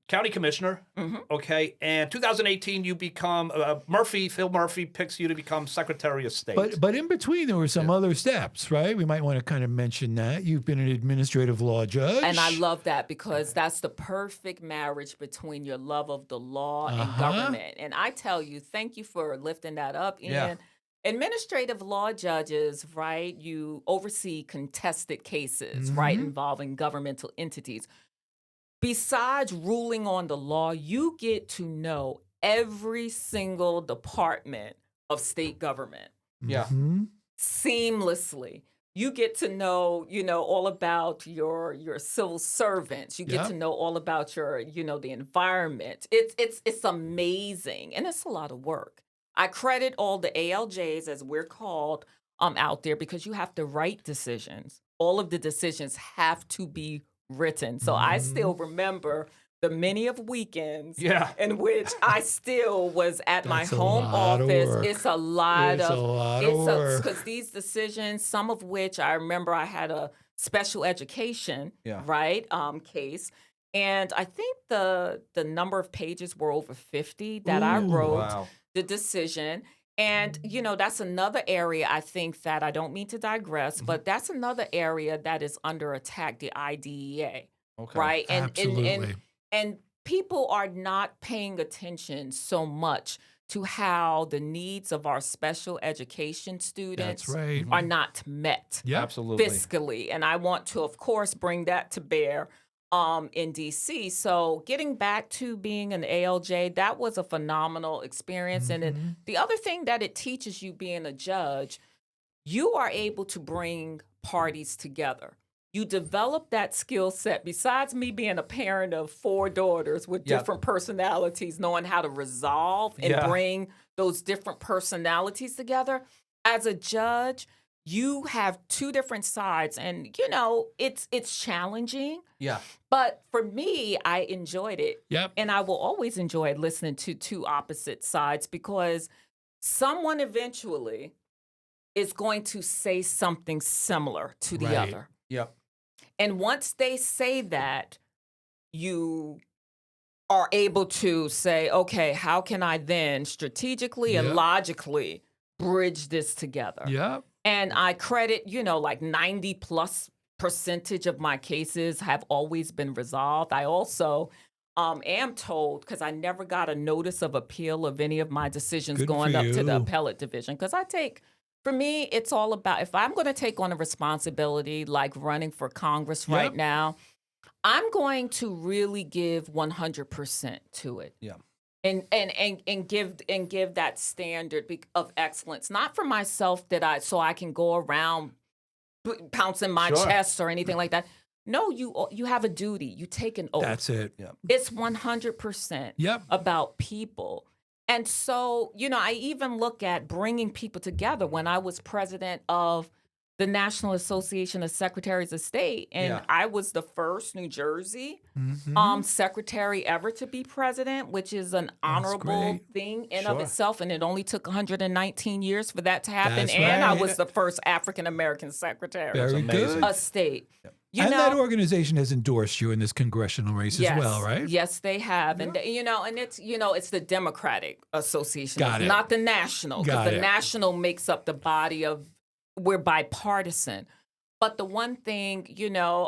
Speaker 2: county commissioner.
Speaker 4: Mm-hmm.
Speaker 2: Okay, and 2018 you become Phil Murphy picks you to become Secretary of State.
Speaker 3: But in between, there were some other steps, right? We might want to kind of mention that. You've been an administrative law judge.
Speaker 4: And I love that because that's the perfect marriage between your love of the law and
Speaker 3: Uh-huh.
Speaker 4: government. And I tell you, thank you for lifting that up, Ian.
Speaker 2: Yeah.
Speaker 4: Administrative law judges, right? You oversee contested cases, right, involving governmental entities. Besides ruling on the law, you get to know every single department of state government.
Speaker 2: yeah.
Speaker 3: Mhm.
Speaker 4: seamlessly. You get to know, all about your civil servants. You get
Speaker 3: Yep.
Speaker 4: to know all about your, the environment. It's amazing, and it's a lot of work. I credit all the ALJs, as we're called, out there, because you have to write decisions. All of the decisions have to be written. So I still remember the many of weekends
Speaker 2: Yeah.
Speaker 4: in which I still was at my
Speaker 3: That's a
Speaker 4: home
Speaker 3: lot of
Speaker 4: office.
Speaker 3: work.
Speaker 4: It's a lot
Speaker 3: It's
Speaker 4: of
Speaker 3: a lot of work.
Speaker 4: because these decisions, some of which I remember I had a special education right case, and I think the number of pages were over 50 that I
Speaker 3: Ooh.
Speaker 4: wrote
Speaker 2: Wow.
Speaker 4: the decision. And, that's another area I think that I don't mean to digress, but that's another area that is under attack, the IDEA.
Speaker 2: Okay.
Speaker 4: Right.
Speaker 3: Absolutely.
Speaker 4: And people are not paying attention so much to how the needs of our special education students
Speaker 3: That's right.
Speaker 4: are not met
Speaker 3: Yep.
Speaker 2: Absolutely.
Speaker 4: fiscally. And I want to, of course, bring that to bear in DC. So getting back to being an ALJ, that was a phenomenal experience. And then the other thing that it teaches you being a judge, you are able to bring parties together. You develop that skill set. Besides me being a parent of 4 daughters with different personalities, knowing how to resolve and bring those different personalities together, as a judge, you have 2 different sides, and it's challenging.
Speaker 2: Yeah.
Speaker 4: But for me, I enjoyed it.
Speaker 3: Yep.
Speaker 4: And I will always enjoy listening to 2 opposite sides, because someone eventually is going to say something similar to the
Speaker 3: Right.
Speaker 4: other.
Speaker 2: Yep.
Speaker 4: And once they say that, you are able to say, okay, how can I then strategically and
Speaker 3: Yep.
Speaker 4: logically bridge this together?
Speaker 3: Yep.
Speaker 4: And I credit, like 90+% of my cases have always been resolved. I also am told, because I never got a notice of appeal of any of my decisions
Speaker 3: Good
Speaker 4: going
Speaker 3: for
Speaker 4: up to the
Speaker 3: you.
Speaker 4: appellate division, because for me, it's all about, if I'm going to take on a responsibility like running for Congress right
Speaker 3: Yep.
Speaker 4: now, I'm going to really give 100% to it.
Speaker 2: Yeah.
Speaker 4: And give that standard of excellence, not for myself so I can go around pouncing my
Speaker 2: Sure.
Speaker 4: chest or anything like that. No, you have a duty. You take an oath.
Speaker 3: That's it.
Speaker 2: Yeah.
Speaker 4: It's 100%
Speaker 3: Yep.
Speaker 4: about people. And so, I even look at bringing people together. When I was president of the National Association of Secretaries of State, and I was the first New Jersey secretary ever to be president, which is an honorable
Speaker 3: great.
Speaker 4: thing in of
Speaker 2: Sure.
Speaker 4: itself. And it only took 119 years for that to happen.
Speaker 3: That's
Speaker 4: and I
Speaker 3: right.
Speaker 4: was the first African American secretary
Speaker 3: Very
Speaker 2: amazing.
Speaker 3: good.
Speaker 4: of state.
Speaker 3: And that organization has endorsed you in this congressional race as well, right?
Speaker 4: Yes, they have. And and it's the Democratic Association.
Speaker 3: Got
Speaker 4: It's
Speaker 3: it.
Speaker 4: not the national,
Speaker 3: Got
Speaker 4: because the
Speaker 3: it.
Speaker 4: national makes up the body of, we're bipartisan. But the one thing,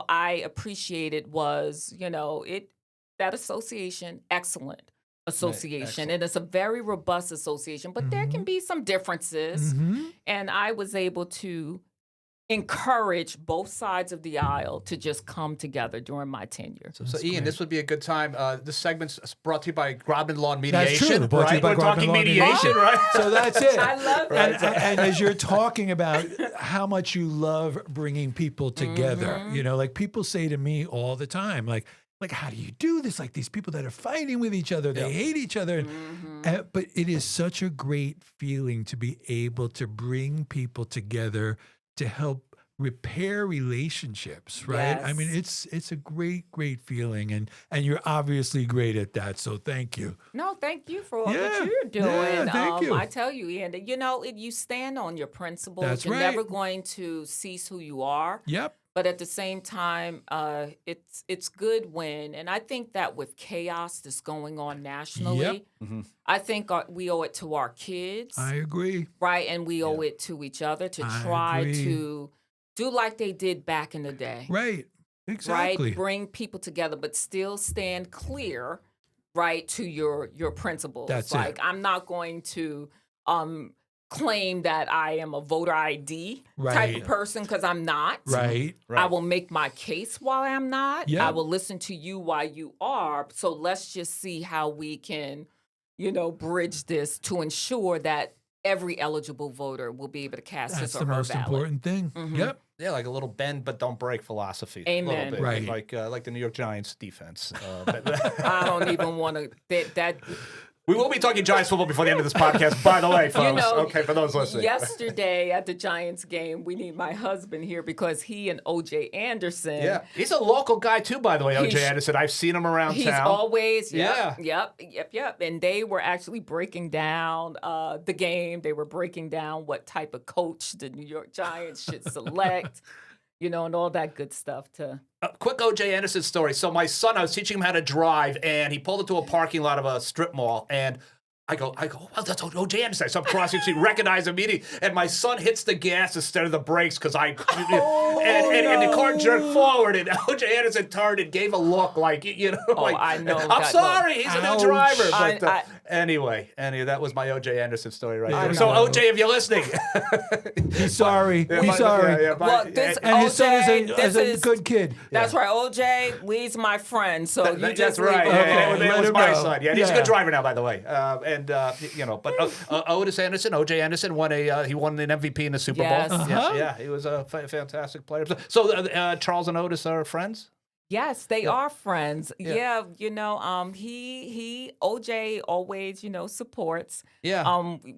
Speaker 4: I appreciated was, that association, excellent association.
Speaker 2: excellent.
Speaker 4: And it's a very robust association, but there can be some differences.
Speaker 3: Mhm.
Speaker 4: And I was able to encourage both sides of the aisle to just come together during my tenure.
Speaker 2: So Ian, this would be a good time. This segment's brought to you by Grobman Law and
Speaker 3: That's
Speaker 2: Mediation.
Speaker 3: true. Brought to you
Speaker 2: Right?
Speaker 3: by
Speaker 2: We're
Speaker 3: Grobman
Speaker 2: talking
Speaker 3: Law and
Speaker 2: mediation,
Speaker 3: Mediation.
Speaker 2: right?
Speaker 3: So that's it.
Speaker 4: I love it.
Speaker 3: And as you're talking about how much you love bringing people together, like people say to me all the time, like, how do you do this? Like these people that are fighting with each other, they hate each other. But it is such a great feeling to be able to bring people together to help repair relationships, right? I mean, it's a great feeling, and you're obviously great at that. So thank you.
Speaker 4: No, thank you for all
Speaker 3: Yeah.
Speaker 4: that you're doing.
Speaker 3: Yeah, thank you.
Speaker 4: I tell you, Ian, you stand on your principles.
Speaker 3: That's
Speaker 4: you're
Speaker 3: right.
Speaker 4: never going to cease who you are.
Speaker 3: Yep.
Speaker 4: But at the same time, it's good when, and I think that with chaos that's going on nationally, I think we owe it to our kids,
Speaker 3: I agree.
Speaker 4: right? And we owe it to each other to
Speaker 3: I
Speaker 4: try
Speaker 3: agree.
Speaker 4: to do like they did back in the day.
Speaker 3: Right. Exactly.
Speaker 4: Right? Bring people together, but still stand clear, right, to your principles.
Speaker 3: That's
Speaker 4: like
Speaker 3: it.
Speaker 4: I'm not going to claim that I am a voter ID type
Speaker 3: Right.
Speaker 4: of person, because I'm not.
Speaker 3: Right.
Speaker 4: I will make my case while I'm not.
Speaker 3: Yeah.
Speaker 4: I will listen to you while you are. So let's just see how we can, bridge this to ensure that every eligible voter will be able to cast
Speaker 3: That's
Speaker 4: his or
Speaker 3: the
Speaker 4: her
Speaker 3: most
Speaker 4: ballot.
Speaker 3: important thing. Yep.
Speaker 2: Yeah, like a little bend but don't break philosophy.
Speaker 4: Amen.
Speaker 2: A little bit.
Speaker 3: Right.
Speaker 2: Like the New York Giants defense.
Speaker 4: I don't even want to. That
Speaker 2: We will be talking Giants football before the end of this podcast, by the way, folks.
Speaker 4: know,
Speaker 2: Okay, for those listening.
Speaker 4: Yesterday at the Giants game, we need my husband here because he and O.J. Anderson.
Speaker 2: Yeah, he's a local guy too, by the way, O.J.
Speaker 4: He's-
Speaker 2: Anderson. I've seen him around
Speaker 4: He's
Speaker 2: town.
Speaker 4: always, yep.
Speaker 2: Yeah.
Speaker 4: And they were actually breaking down the game. They were breaking down what type of coach the New York Giants should select, and all that good stuff to.
Speaker 2: Quick O.J. Anderson story. So my son, I was teaching him how to drive, and he pulled into a parking lot of a strip mall, and I go, well, that's O.J. Anderson. So I'm crossing the street, recognize immediately, and my son hits the gas instead of the brakes because and the car jerked forward, and O.J. Anderson turned and gave a look like, like,
Speaker 4: I know
Speaker 2: I'm
Speaker 4: that
Speaker 2: sorry, he's a new driver.
Speaker 4: I-
Speaker 2: But anyway, that was my O.J. Anderson story right
Speaker 3: There
Speaker 2: there.
Speaker 3: we
Speaker 2: So
Speaker 3: go.
Speaker 2: O.J., if you're listening.
Speaker 3: He's sorry.
Speaker 2: Yeah,
Speaker 3: He's
Speaker 2: but-
Speaker 3: sorry.
Speaker 2: yeah, but-
Speaker 4: Well, this
Speaker 3: And his son
Speaker 4: O.J.,
Speaker 3: is
Speaker 4: this
Speaker 3: a
Speaker 4: is-
Speaker 3: good kid.
Speaker 4: That's right. O.J. Lee's my friend, so you
Speaker 2: That's
Speaker 4: just
Speaker 2: right.
Speaker 4: leave
Speaker 2: Yeah,
Speaker 4: him
Speaker 2: yeah,
Speaker 4: alone.
Speaker 2: that
Speaker 3: Let
Speaker 2: was
Speaker 3: him
Speaker 2: my
Speaker 3: know.
Speaker 2: son. Yeah, and he's a
Speaker 3: Yeah.
Speaker 2: good driver now, by the way. But Otis Anderson, O.J. Anderson he won an MVP in the Super
Speaker 4: Yes.
Speaker 2: Bowl.
Speaker 3: Uh-huh.
Speaker 2: Yeah, he was a fantastic player. So Charles and Otis are friends.
Speaker 4: Yes, they are friends.
Speaker 2: Yeah.
Speaker 4: He OJ always, supports.
Speaker 2: Yeah.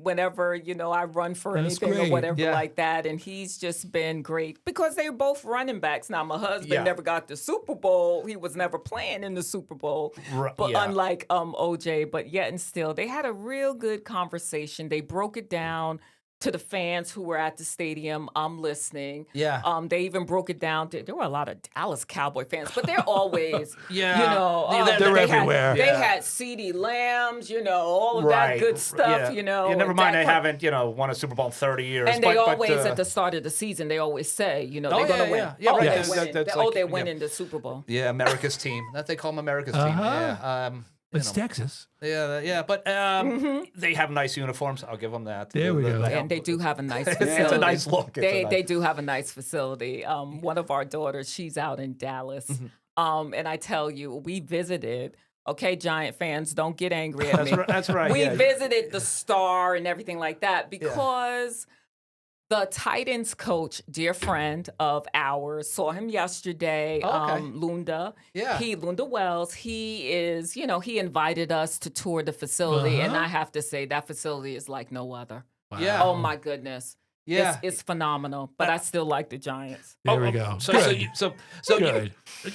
Speaker 4: Whenever, I run for
Speaker 3: That's
Speaker 4: anything
Speaker 3: great.
Speaker 4: or whatever
Speaker 2: Yeah.
Speaker 4: like that. And he's just been great because they're both running backs. Now, my husband
Speaker 2: Yeah.
Speaker 4: never got the Super Bowl. He was never playing in the Super Bowl. But
Speaker 2: yeah.
Speaker 4: unlike OJ, but yet and still, they had a real good conversation. They broke it down to the fans who were at the stadium listening.
Speaker 2: Yeah.
Speaker 4: They even broke it down to, there were a lot of Dallas Cowboy fans, but they're always,
Speaker 2: Yeah.
Speaker 3: They're
Speaker 4: they
Speaker 3: everywhere.
Speaker 4: They
Speaker 2: Yeah.
Speaker 4: had CeeDee Lambs, all of
Speaker 2: Right.
Speaker 4: that good stuff,
Speaker 2: Yeah.
Speaker 4: Yeah,
Speaker 2: never mind, they
Speaker 4: that
Speaker 2: haven't, won a Super Bowl in 30 years.
Speaker 4: and they
Speaker 2: but,
Speaker 4: always,
Speaker 2: but,
Speaker 4: at the start of the season, they always say, they're
Speaker 2: Oh,
Speaker 4: going to
Speaker 2: yeah,
Speaker 4: win.
Speaker 2: yeah. Yeah,
Speaker 4: oh,
Speaker 2: right.
Speaker 4: they're
Speaker 2: That's-
Speaker 4: winning.
Speaker 2: that's
Speaker 4: Oh,
Speaker 2: like-
Speaker 4: they're
Speaker 2: yeah.
Speaker 4: winning the Super Bowl.
Speaker 2: yeah, America's team. That they call them America's team.
Speaker 3: Uh-huh.
Speaker 2: Yeah.
Speaker 3: It's Texas.
Speaker 2: Yeah, but they have nice uniforms. I'll give them that.
Speaker 3: There we go.
Speaker 4: And they do have a nice facility.
Speaker 2: It's a nice look.
Speaker 4: They do have a nice facility. One of our daughters, she's out in Dallas. And I tell you, we visited. Okay, Giant fans, don't get angry at me.
Speaker 2: That's right.
Speaker 4: We
Speaker 2: yeah.
Speaker 4: visited the Star and everything like that because the Titans coach, dear friend of ours, saw him yesterday.
Speaker 2: Oh, okay.
Speaker 4: Lunda.
Speaker 2: Yeah.
Speaker 4: Lunda Wells. He is, he invited us to tour the facility, and
Speaker 3: Uh-huh.
Speaker 4: I have to say that facility is like no other.
Speaker 2: Yeah.
Speaker 4: Oh my goodness.
Speaker 2: Yeah.
Speaker 4: It's phenomenal, but I still like the Giants.
Speaker 3: There we go.
Speaker 2: So
Speaker 3: Good.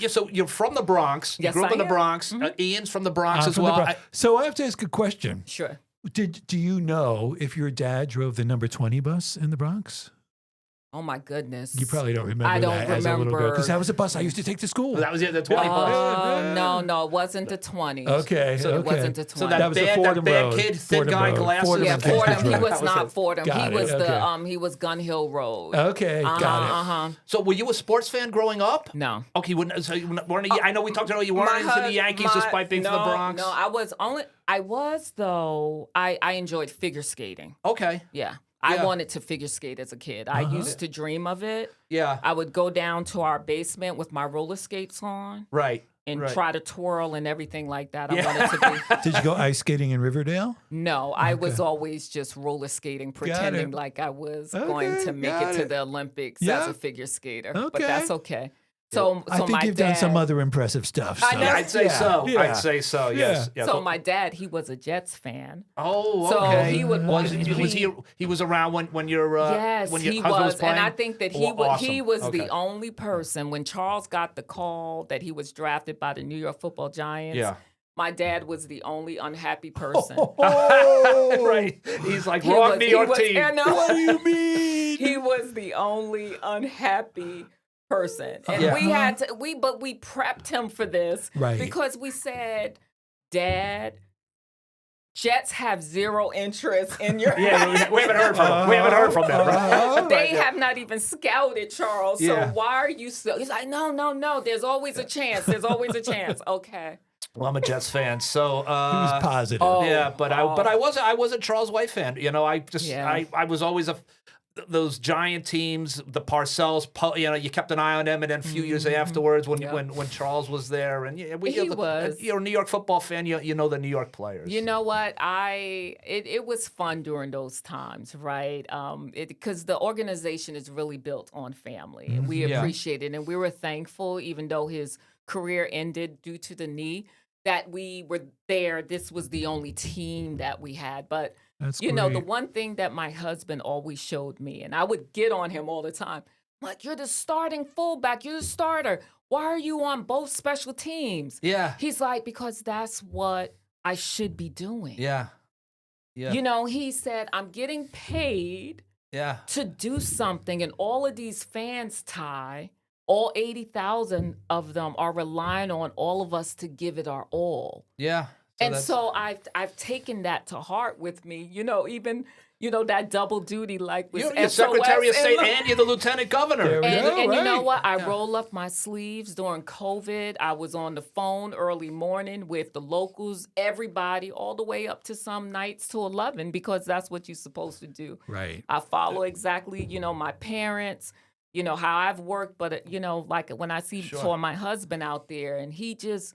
Speaker 2: so you're from the Bronx. You
Speaker 4: Yes,
Speaker 2: grew up
Speaker 4: I
Speaker 2: in the
Speaker 4: am.
Speaker 2: Bronx. Ian's from the Bronx
Speaker 3: I'm
Speaker 2: as
Speaker 3: from the
Speaker 2: well.
Speaker 3: Bronx. So I have to ask a question.
Speaker 4: Sure.
Speaker 3: Do you know if your dad drove the number 20 bus in the Bronx?
Speaker 4: Oh my goodness.
Speaker 3: You probably don't remember
Speaker 4: I don't
Speaker 3: that as a little girl.
Speaker 4: remember.
Speaker 3: Because that was a bus I used to take to school.
Speaker 2: That was the 20 bus.
Speaker 4: No, it wasn't the 20s.
Speaker 3: Okay,
Speaker 4: So it
Speaker 3: okay.
Speaker 4: wasn't the 20s.
Speaker 2: So
Speaker 3: That was the
Speaker 2: that
Speaker 3: Fordham
Speaker 2: bad
Speaker 3: Road.
Speaker 2: kid, thin
Speaker 3: Fordham
Speaker 2: guy,
Speaker 3: Road.
Speaker 2: glasses.
Speaker 3: Fordham
Speaker 4: Yeah,
Speaker 3: and
Speaker 4: Fordham.
Speaker 3: Vintage
Speaker 4: He
Speaker 3: Road.
Speaker 4: was
Speaker 2: That was
Speaker 4: not
Speaker 2: it.
Speaker 4: Fordham.
Speaker 3: Got
Speaker 4: He was
Speaker 3: it, okay.
Speaker 4: he was Gun Hill Road.
Speaker 3: Okay, got it.
Speaker 2: So were you a sports fan growing up?
Speaker 4: No.
Speaker 2: Okay, so you weren't. I know we talked about you weren't into the Yankees despite being from the Bronx.
Speaker 4: No, I was though. I enjoyed figure skating.
Speaker 2: Okay.
Speaker 4: Yeah.
Speaker 2: Yeah.
Speaker 4: I wanted to figure skate as a kid. I used to dream of it.
Speaker 2: Yeah.
Speaker 4: I would go down to our basement with my roller skates on
Speaker 2: Right.
Speaker 4: and
Speaker 2: right.
Speaker 4: try to twirl and everything like that.
Speaker 2: Yeah.
Speaker 4: I wanted to be.
Speaker 3: Did you go ice skating in Riverdale?
Speaker 4: No, I was always just roller skating, pretending like I was going to make
Speaker 3: got
Speaker 4: it to
Speaker 3: it.
Speaker 4: the Olympics
Speaker 3: Yeah.
Speaker 4: as a figure skater.
Speaker 3: Okay.
Speaker 4: But that's okay. So
Speaker 3: I think
Speaker 4: my
Speaker 3: you've
Speaker 4: dad,
Speaker 3: done some other impressive stuff.
Speaker 4: I
Speaker 3: so-
Speaker 4: know.
Speaker 2: Yeah, I'd say so.
Speaker 3: Yeah.
Speaker 2: I'd say so. Yes. Yeah.
Speaker 4: So my dad, he was a Jets fan.
Speaker 2: Oh,
Speaker 4: So
Speaker 2: okay.
Speaker 4: he would
Speaker 2: was
Speaker 4: he-
Speaker 2: he was around when your
Speaker 4: Yes,
Speaker 2: when your
Speaker 4: he
Speaker 2: husband was
Speaker 4: was,
Speaker 2: playing?
Speaker 4: and I think that
Speaker 2: Awesome.
Speaker 4: he was
Speaker 2: Okay.
Speaker 4: the only person when Charles got the call that he was drafted by the New York Football Giants.
Speaker 2: Yeah.
Speaker 4: My dad was the only unhappy person.
Speaker 2: right. He's like, wrong New York team.
Speaker 4: I know.
Speaker 3: What do you mean?
Speaker 4: He was the only unhappy person, and
Speaker 2: Yeah.
Speaker 4: we had to. But we prepped him for this,
Speaker 3: Right.
Speaker 4: Because we said, Dad, Jets have zero interest in your.
Speaker 2: Yeah, we haven't heard from him. We haven't heard from them. Right?
Speaker 4: They have not even scouted Charles.
Speaker 2: Yeah.
Speaker 4: So why are you still? He's like, no. There's always a chance. There's always a chance. Okay.
Speaker 2: Well, I'm a Jets fan, so
Speaker 3: He was positive.
Speaker 4: Oh.
Speaker 2: yeah, but I was a Charles White fan. You know, I just
Speaker 4: Yeah.
Speaker 2: I was always those giant teams, the Parcells, you kept an eye on them, and then a few years afterwards, when Charles was there, and
Speaker 4: He was.
Speaker 2: you're a New York football fan, you know the New York players.
Speaker 4: You know what? It was fun during those times, right? Because the organization is really built on family, and we appreciate it, and we were thankful, even though his career ended due to the knee, that we were there. This was the only team that we had, but.
Speaker 3: That's
Speaker 4: You know, the
Speaker 3: great.
Speaker 4: one thing that my husband always showed me, and I would get on him all the time, like, you're the starting fullback, you're the starter. Why are you on both special teams?
Speaker 2: Yeah.
Speaker 4: He's like, because that's what I should be doing.
Speaker 2: Yeah. Yeah.
Speaker 4: You know, he said, I'm getting paid
Speaker 2: Yeah.
Speaker 4: to do something, and all of these fans, Ty, all 80,000 of them are relying on all of us to give it our all.
Speaker 2: Yeah.
Speaker 4: So I've taken that to heart with me, you know, even, you know, that double duty, like with
Speaker 2: You're Secretary of State and you're the Lieutenant Governor.
Speaker 3: There we go,
Speaker 4: and you know
Speaker 3: right.
Speaker 4: what? I roll up my sleeves during COVID. I was on the phone early morning with the locals, everybody, all the way up to some nights to 11, because that's what you're supposed to do.
Speaker 3: Right.
Speaker 4: I follow exactly, you know, my parents, you know, how I've worked, but, you know, like when I saw my husband out there, and he just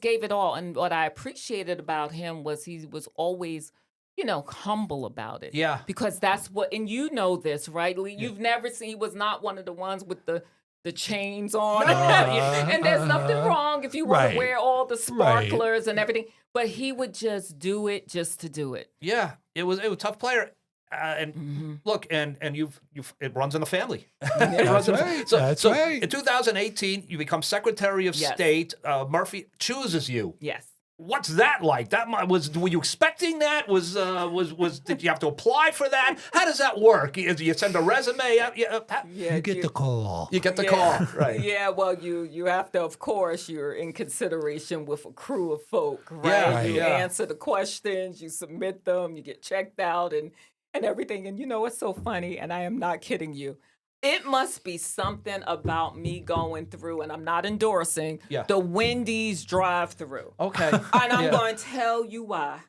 Speaker 4: gave it all. And what I appreciated about him was he was always, you know, humble about it.
Speaker 2: Yeah.
Speaker 4: Because that's what, and you know this, right, Lee? You've never seen, he was not one of the ones with the chains on. And there's nothing wrong if you want
Speaker 3: Right.
Speaker 4: to wear all the sparklers and everything. But he would just do it just to do it.
Speaker 2: Yeah. It was a tough player. And look, and you've it runs in the family. It runs in the-
Speaker 3: right.
Speaker 2: So,
Speaker 3: That's
Speaker 2: so
Speaker 3: right.
Speaker 2: in 2018, you become Secretary of
Speaker 4: Yes.
Speaker 2: State. Murphy chooses you.
Speaker 4: Yes.
Speaker 2: What's that like? Were you expecting that? Did you have to apply for that? How does that work? You send a resume out?
Speaker 3: You get the call.
Speaker 2: You get the call, right?
Speaker 4: Yeah, well, you have to, of course, you're in consideration with a crew of folk, right?
Speaker 2: Yeah,
Speaker 3: Right.
Speaker 4: You
Speaker 2: yeah.
Speaker 4: answer the questions, you submit them, you get checked out and everything. And you know what's so funny, and I am not kidding you. It must be something about me going through, and I'm not endorsing, the Wendy's drive-through.
Speaker 2: Okay.
Speaker 4: And I'm going to tell you why.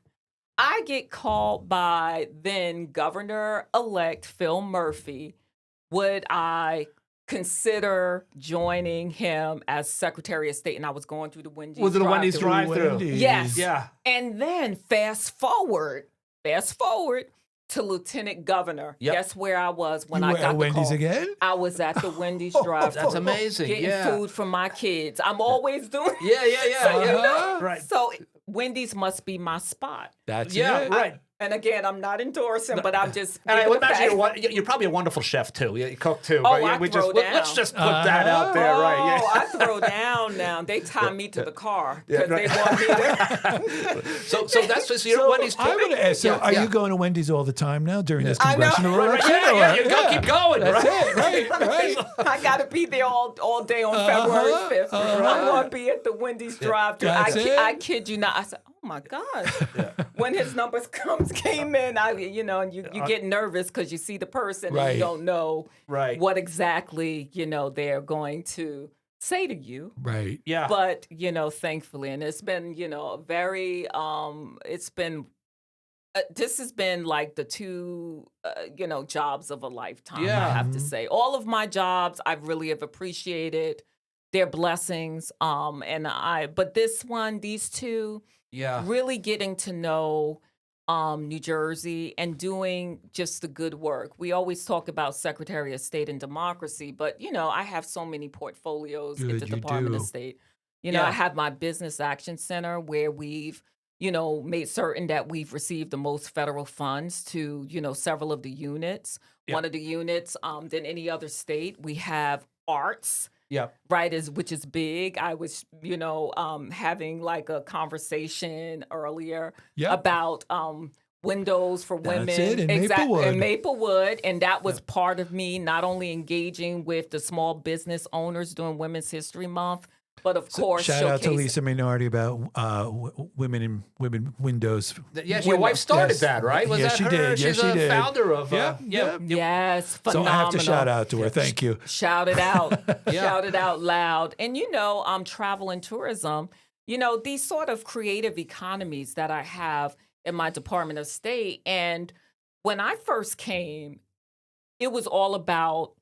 Speaker 4: I get called by then Governor-elect Phil Murphy. Would I consider joining him as Secretary of State? And I was going through the Wendy's
Speaker 2: Was it a Wendy's
Speaker 4: drive-thru.
Speaker 2: drive-thru?
Speaker 4: Yes.
Speaker 2: Yeah.
Speaker 4: And then fast forward to Lieutenant Governor.
Speaker 2: Yep.
Speaker 4: Guess where I was when
Speaker 3: You
Speaker 4: I
Speaker 3: were
Speaker 4: got
Speaker 3: at
Speaker 4: the
Speaker 3: Wendy's
Speaker 4: call?
Speaker 3: again?
Speaker 4: I was at the Wendy's drive-thru.
Speaker 2: That's amazing.
Speaker 4: Getting
Speaker 2: Yeah.
Speaker 4: food for my kids. I'm always doing
Speaker 2: Yeah.
Speaker 4: So, you know,
Speaker 3: Uh-huh.
Speaker 2: Right.
Speaker 4: so Wendy's must be my spot.
Speaker 3: That's
Speaker 2: Yeah.
Speaker 3: it.
Speaker 2: Right.
Speaker 4: And again, I'm not endorsing, but I'm just.
Speaker 2: And I
Speaker 4: giving
Speaker 2: would
Speaker 4: the
Speaker 2: imagine
Speaker 4: fact.
Speaker 2: you're probably a wonderful chef too. You cook too.
Speaker 4: Oh,
Speaker 2: but
Speaker 4: I
Speaker 2: we
Speaker 4: throw
Speaker 2: just let's
Speaker 4: down.
Speaker 2: just put that out there, right?
Speaker 4: Oh,
Speaker 2: Yeah.
Speaker 4: I throw down now. They tie me to the car
Speaker 2: Yeah,
Speaker 4: because
Speaker 2: right.
Speaker 4: they want me there.
Speaker 2: So that's just you're Wendy's.
Speaker 3: I would ask, so
Speaker 2: Yeah,
Speaker 3: are
Speaker 2: yeah.
Speaker 3: you going to Wendy's all the time now during this
Speaker 4: I know.
Speaker 3: congressional
Speaker 2: Right,
Speaker 3: election?
Speaker 2: yeah, you
Speaker 3: or-
Speaker 2: go, keep going.
Speaker 3: That's
Speaker 2: right?
Speaker 3: it, right, right.
Speaker 4: I got to be there all day on February 5th. I'm going to be at the Wendy's drive-thru.
Speaker 3: That's it.
Speaker 4: I kid you not. I said, oh my gosh. When his numbers came in, and you get nervous because you see the person and
Speaker 3: Right.
Speaker 4: you don't know
Speaker 2: Right.
Speaker 4: what exactly, they're going to say to you.
Speaker 3: Right.
Speaker 2: Yeah.
Speaker 4: But, thankfully, and it's been, a very, this has been like the two, jobs of a lifetime,
Speaker 2: Yeah.
Speaker 4: I have to say. All of my jobs, I really have appreciated their blessings. But these two,
Speaker 2: Yeah.
Speaker 4: really getting to know New Jersey and doing just the good work. We always talk about Secretary of State and democracy, but I have so many portfolios in
Speaker 3: Good,
Speaker 4: the
Speaker 3: you
Speaker 4: Department of
Speaker 3: do.
Speaker 4: State.
Speaker 2: Yeah.
Speaker 4: I have my Business Action Center where we've made certain that we've received the most federal funds to several of the units.
Speaker 2: Yeah.
Speaker 4: One of the units than any other state. We have arts.
Speaker 2: Yeah.
Speaker 4: Right, which is big. I was, having like a conversation earlier
Speaker 3: Yep.
Speaker 4: about windows for women.
Speaker 3: That's it, in
Speaker 4: Exact-
Speaker 3: Maplewood.
Speaker 4: In Maplewood, and that was part of me not only engaging with the small business owners during Women's History Month, but of course,
Speaker 3: Shout out to
Speaker 4: showcasing-
Speaker 3: Lisa Minority about women windows.
Speaker 2: Yes, your wife started
Speaker 3: Yes.
Speaker 2: that, right? Was
Speaker 3: Yes,
Speaker 2: that
Speaker 3: she
Speaker 2: her?
Speaker 3: did. Yes,
Speaker 2: She's
Speaker 3: she
Speaker 2: a
Speaker 3: did.
Speaker 2: founder of.
Speaker 3: Yeah,
Speaker 4: Yes,
Speaker 3: So
Speaker 4: phenomenal.
Speaker 3: I have to shout out to her. Thank you.
Speaker 4: Shout it out.
Speaker 2: Yeah.
Speaker 4: Shout it out loud. And travel and tourism, these sort of creative economies that I have in my Department of State. And when I first came, it was all about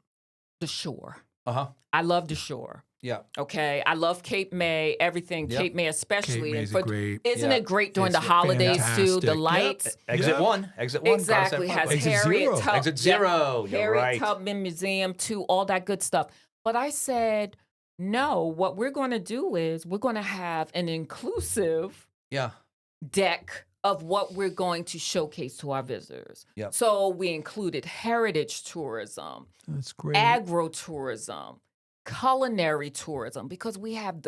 Speaker 4: the shore.
Speaker 2: Uh-huh.
Speaker 4: I love the shore.
Speaker 2: Yeah.
Speaker 4: Okay, I love Cape May, everything
Speaker 2: Yep.
Speaker 4: Cape May especially.
Speaker 3: Cape May's
Speaker 4: and
Speaker 3: great.
Speaker 4: Isn't
Speaker 2: Yeah.
Speaker 4: it great during
Speaker 3: It's
Speaker 4: the holidays too? The
Speaker 3: fantastic. Yep.
Speaker 4: lights.
Speaker 2: Exit
Speaker 3: Yep.
Speaker 2: 1. Exit 1.
Speaker 4: Exactly. Has
Speaker 3: Exit
Speaker 4: Harriet
Speaker 3: zero.
Speaker 4: Tubman.
Speaker 2: Exit 0. You're
Speaker 4: Harriet
Speaker 2: right.
Speaker 4: Tubman Museum too, all that good stuff. But I said, no, what we're going to do is we're going to have an inclusive
Speaker 2: Yeah.
Speaker 4: deck of what we're going to showcase to our visitors.
Speaker 2: Yep.
Speaker 4: So we included heritage tourism,
Speaker 3: That's great.
Speaker 4: agro-tourism, culinary tourism, because we have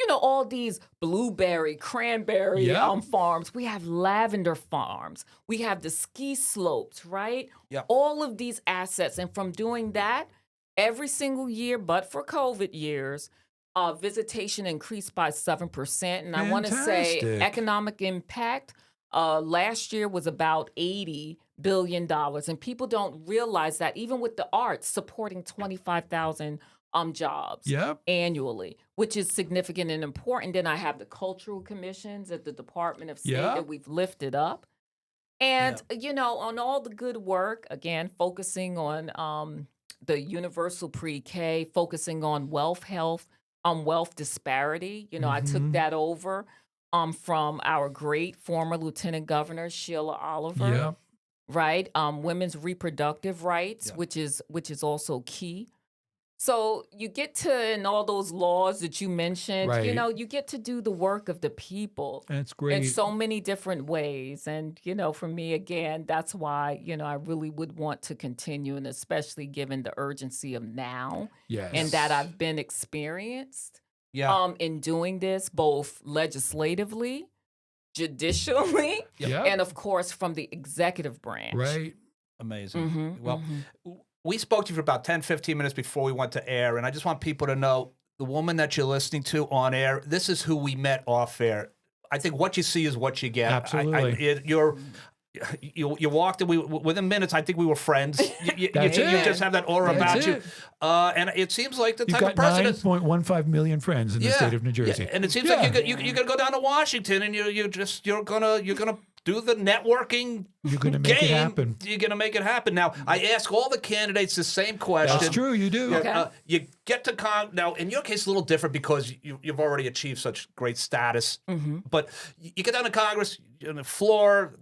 Speaker 4: all these blueberry, cranberry
Speaker 3: Yeah.
Speaker 4: farms. We have lavender farms. We have the ski slopes, right?
Speaker 2: Yeah.
Speaker 4: All of these assets. And from doing that, every single year, but for COVID years, visitation increased by 7%. And I want to say
Speaker 3: Fantastic.
Speaker 4: economic impact last year was about $80 billion. And people don't realize that even with the arts supporting 25,000 jobs
Speaker 3: Yep.
Speaker 4: annually, which is significant and important. Then I have the cultural commissions at the Department of State
Speaker 3: Yeah.
Speaker 4: that we've lifted up. And, on all the good work, again, focusing on the universal pre-K, focusing on wealth disparity. I took that over from our great former Lieutenant Governor, Sheila Oliver.
Speaker 3: Yep.
Speaker 4: Right? Women's reproductive rights,
Speaker 2: Yeah.
Speaker 4: which is also key. So you get to, in all those laws that you mentioned,
Speaker 3: Right.
Speaker 4: you get to do the work of the people
Speaker 3: That's great.
Speaker 4: in so many different ways. And, for me, again, that's why, I really would want to continue, and especially given the urgency of now
Speaker 3: Yes.
Speaker 4: and that I've been experienced
Speaker 2: Yeah.
Speaker 4: in doing this, both legislatively, judicially,
Speaker 3: Yep.
Speaker 4: and of course from the executive branch.
Speaker 3: Right.
Speaker 2: Amazing.
Speaker 4: Mhm,
Speaker 2: Well, we spoke to you for about 10, 15 minutes before we went to air, and I just want people to know the woman that you're listening to on air, this is who we met off air. I think what you see is what you get.
Speaker 3: Absolutely.
Speaker 2: You walked and within minutes, I think we were friends. You
Speaker 3: That's it.
Speaker 2: just have that aura
Speaker 3: That's
Speaker 2: about you.
Speaker 3: it.
Speaker 2: And it seems like the
Speaker 3: You've
Speaker 2: type
Speaker 3: got
Speaker 2: of person that's
Speaker 3: 9.15 million friends in the state of New Jersey.
Speaker 2: Yeah, and it seems
Speaker 3: Yeah.
Speaker 2: like you're gonna go down to Washington and you're gonna do the networking.
Speaker 3: You're gonna make it
Speaker 2: game.
Speaker 3: happen.
Speaker 2: You're gonna make it happen. Now, I ask all the candidates the same question.
Speaker 3: That's true. You do.
Speaker 4: Okay.
Speaker 2: You get to now. In your case, a little different because you've already achieved such great status. But you get down to Congress, you're on the floor.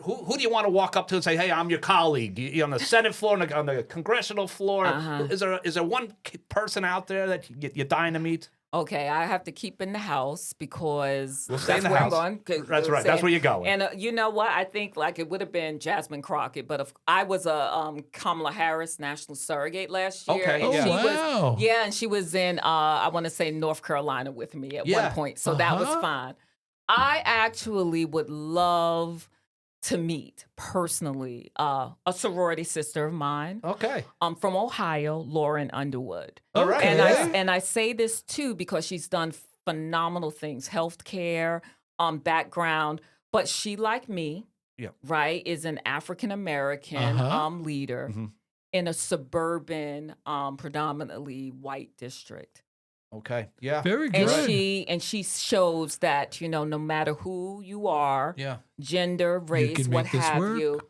Speaker 2: Who do you want to walk up to and say, "Hey, I'm your colleague"? You're on the Senate floor, on the congressional floor. Is there one person out there that you're dying to meet?
Speaker 4: Okay, I have to keep in the house because
Speaker 2: We'll stay in
Speaker 4: that's
Speaker 2: the
Speaker 4: where
Speaker 2: house.
Speaker 4: I'm going. 'Cause
Speaker 2: That's
Speaker 4: we're
Speaker 2: right. That's
Speaker 4: saying-
Speaker 2: where you're going.
Speaker 4: And you know what? I think it would have been Jasmine Crockett, but if I was a Kamala Harris national surrogate last year.
Speaker 2: Okay,
Speaker 4: and
Speaker 2: yeah.
Speaker 4: she
Speaker 3: wow.
Speaker 4: was, and she was in I want to say North Carolina with me at
Speaker 2: Yeah.
Speaker 4: one point, so that was fine. I actually would love to meet personally a sorority sister of mine.
Speaker 2: Okay.
Speaker 4: From Ohio, Lauren Underwood.
Speaker 2: All right.
Speaker 4: And I say this too because she's done phenomenal things, healthcare, background, but she, like me,
Speaker 2: Yeah.
Speaker 4: right, is an African American leader in a suburban, predominantly white district.
Speaker 2: Okay. Yeah.
Speaker 3: Very good.
Speaker 4: And she shows that, no matter who you are,
Speaker 2: Yeah.
Speaker 4: gender, race,
Speaker 3: can
Speaker 4: what
Speaker 3: make this
Speaker 4: have
Speaker 3: work.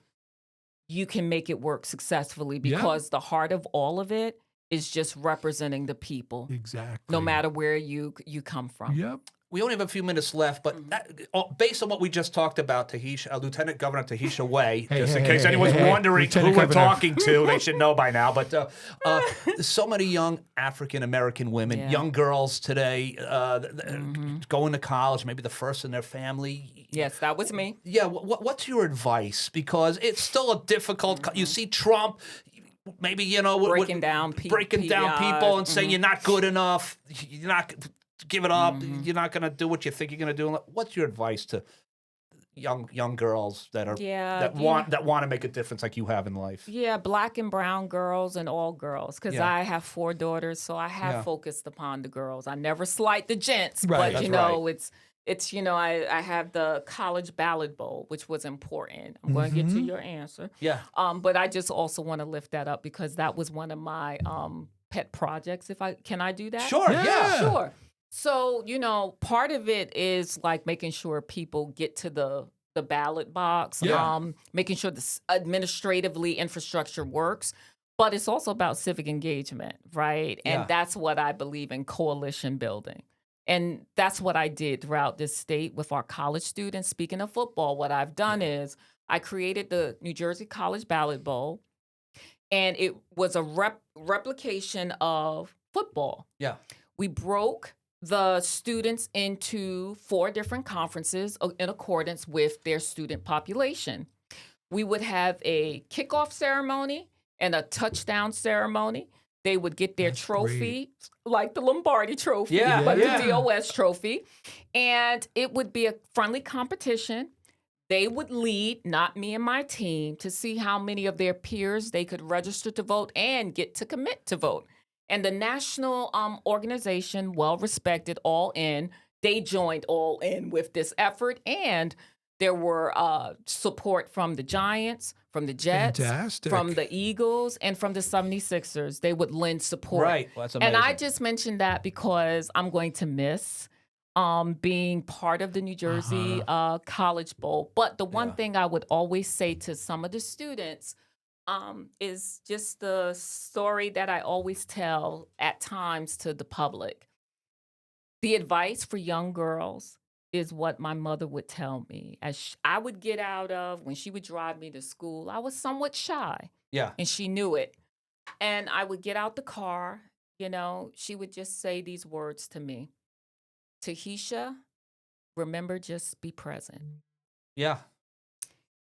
Speaker 4: you can make it work successfully
Speaker 3: Yeah.
Speaker 4: because the heart of all of it is just representing the people,
Speaker 3: Exactly.
Speaker 4: no matter where you come from.
Speaker 3: Yep.
Speaker 2: We only have a few minutes left, but based on what we just talked about, Tahesha, Lieutenant Governor Tahesha Way, just in case anyone's wondering
Speaker 3: Lieutenant
Speaker 2: who we're
Speaker 3: Governor.
Speaker 2: talking to, they should know by now. But so many young African American women,
Speaker 4: Yeah.
Speaker 2: young girls today, going to college, maybe the first in their family.
Speaker 4: Yes, that was me.
Speaker 2: Yeah, what's your advice? Because it's still a difficult. You see Trump. Maybe
Speaker 4: Breaking down
Speaker 2: people
Speaker 4: PIs.
Speaker 2: and saying you're not good enough. You're not. Give it up. You're not going to do what you think you're going to do. What's your advice to young girls that are that want to make a difference like you have in life?
Speaker 4: Yeah, black and brown girls and all girls, because
Speaker 2: Yeah.
Speaker 4: I have 4 daughters, so I have
Speaker 2: Yeah.
Speaker 4: focused upon the girls. I never slight the gents,
Speaker 3: Right.
Speaker 4: but
Speaker 2: That's
Speaker 4: it's I have the college ballot bowl, which was important. I'm going to get to your answer.
Speaker 2: Yeah.
Speaker 4: But I just also want to lift that up because that was one of my pet projects. Can I do that?
Speaker 2: Sure. Yeah.
Speaker 4: Sure. So, part of it is like making sure people get to the the ballot box,
Speaker 3: Yeah.
Speaker 4: making sure the administratively infrastructure works. But it's also about civic engagement, right? And
Speaker 5: Yeah.
Speaker 4: that's what I believe in, coalition building. And that's what I did throughout this state with our college students. Speaking of football, what I've done is I created the New Jersey College Ballot Bowl, and it was a replication of football.
Speaker 5: Yeah.
Speaker 4: We broke the students into 4 different conferences in accordance with their student population. We would have a kickoff ceremony and a touchdown ceremony. They would get their
Speaker 3: That's
Speaker 4: trophy, like the Lombardi trophy,
Speaker 5: Yeah,
Speaker 4: but
Speaker 3: yeah.
Speaker 4: the DOS trophy. And it would be a friendly competition. They would lead, not me and my team, to see how many of their peers they could register to vote and get to commit to vote. And the national organization, well-respected, All In, they joined All In with this effort. And there were support from the Giants, from the Jets,
Speaker 3: Fantastic.
Speaker 4: from the Eagles, and from the 76ers. They would lend support.
Speaker 5: Right. Well, that's amazing.
Speaker 4: And I just mentioned that because I'm going to miss being part of the New Jersey College Bowl. But the one thing I would always say to some of the students is just the story that I always tell at times to the public. The advice for young girls is what my mother would tell me. As I would get out of, when she would drive me to school, I was somewhat shy.
Speaker 5: Yeah.
Speaker 4: And she knew it. And I would get out the car, she would just say these words to me. Tahesha, remember, just be present.
Speaker 5: Yeah.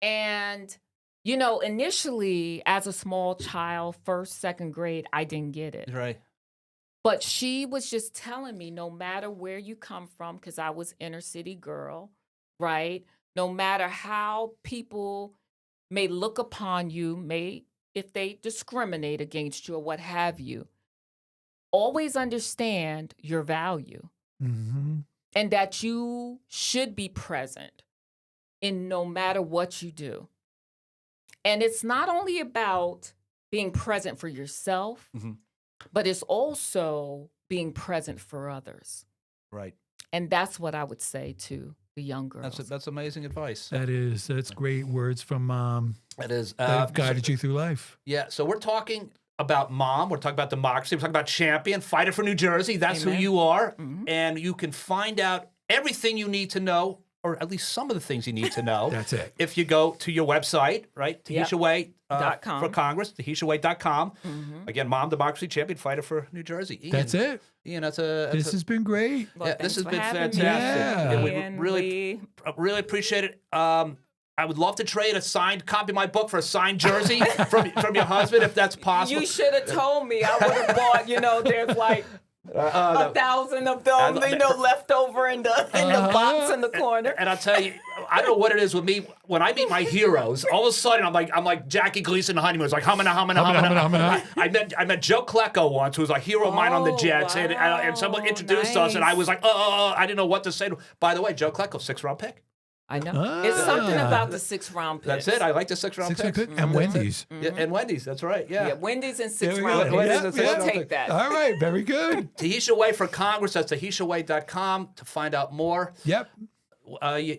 Speaker 4: And, initially as a small child, 1st, 2nd grade, I didn't get it.
Speaker 5: Right.
Speaker 4: But she was just telling me, no matter where you come from, because I was inner city girl, right? No matter how people may look upon you, if they discriminate against you or what have you, always understand your value.
Speaker 3: Mm-hmm.
Speaker 4: And that you should be present in no matter what you do. And it's not only about being present for yourself, but it's also being present for others.
Speaker 5: Right.
Speaker 4: And that's what I would say to the young girls.
Speaker 5: That's amazing advice.
Speaker 3: That's great words from Mom.
Speaker 5: That is.
Speaker 3: That have guided you through life.
Speaker 2: Yeah, so we're talking about Mom. We're talking about democracy. We're talking about champion, fighter for New Jersey. That's
Speaker 4: Amen.
Speaker 2: who you are. And you can find out everything you need to know, or at least some of the things you need to know.
Speaker 3: That's it.
Speaker 2: If you go to your website, right?
Speaker 4: Yep.
Speaker 2: Tahesha Way
Speaker 4: .com.
Speaker 2: for Congress, TaheshaWay.com. Again, Mom, democracy champion, fighter for New Jersey. Ian,
Speaker 3: That's it.
Speaker 2: Ian, this
Speaker 3: This has been great.
Speaker 4: Well,
Speaker 2: this
Speaker 4: thanks
Speaker 2: has
Speaker 4: for
Speaker 2: been
Speaker 4: having me.
Speaker 2: fantastic.
Speaker 3: Yeah.
Speaker 2: And we
Speaker 4: And
Speaker 2: really appreciate it. I would love to trade a signed copy of my book for a signed jersey from your husband, if that's possible.
Speaker 4: You should have told me. I would have bought, there's like 1,000 of them, left over in the box in the corner.
Speaker 2: And I'll tell you, I don't know what it is with me. When I meet my heroes, all of a sudden I'm like Jackie Gleason in Honeymoon. It's like humana. I met Joe Klecko once, who was a hero of mine on the Jets, and someone introduced us, and I was like, I didn't know what to say. By the way, Joe Klecko, 6th-round pick.
Speaker 4: I know. It's something about the 6th-round pick.
Speaker 2: That's it. I like the 6th-round picks.
Speaker 3: And Wendy's.
Speaker 2: Yeah, and Wendy's. That's right. Yeah.
Speaker 4: Yeah, Wendy's and
Speaker 3: There we
Speaker 4: 6th-round
Speaker 3: go.
Speaker 4: picks.
Speaker 3: Yeah,
Speaker 4: We'll
Speaker 3: yeah.
Speaker 4: take that.
Speaker 3: All right. Very good.
Speaker 2: Tahesha Way for Congress. That's TaheshaWay.com to find out more.
Speaker 3: Yep.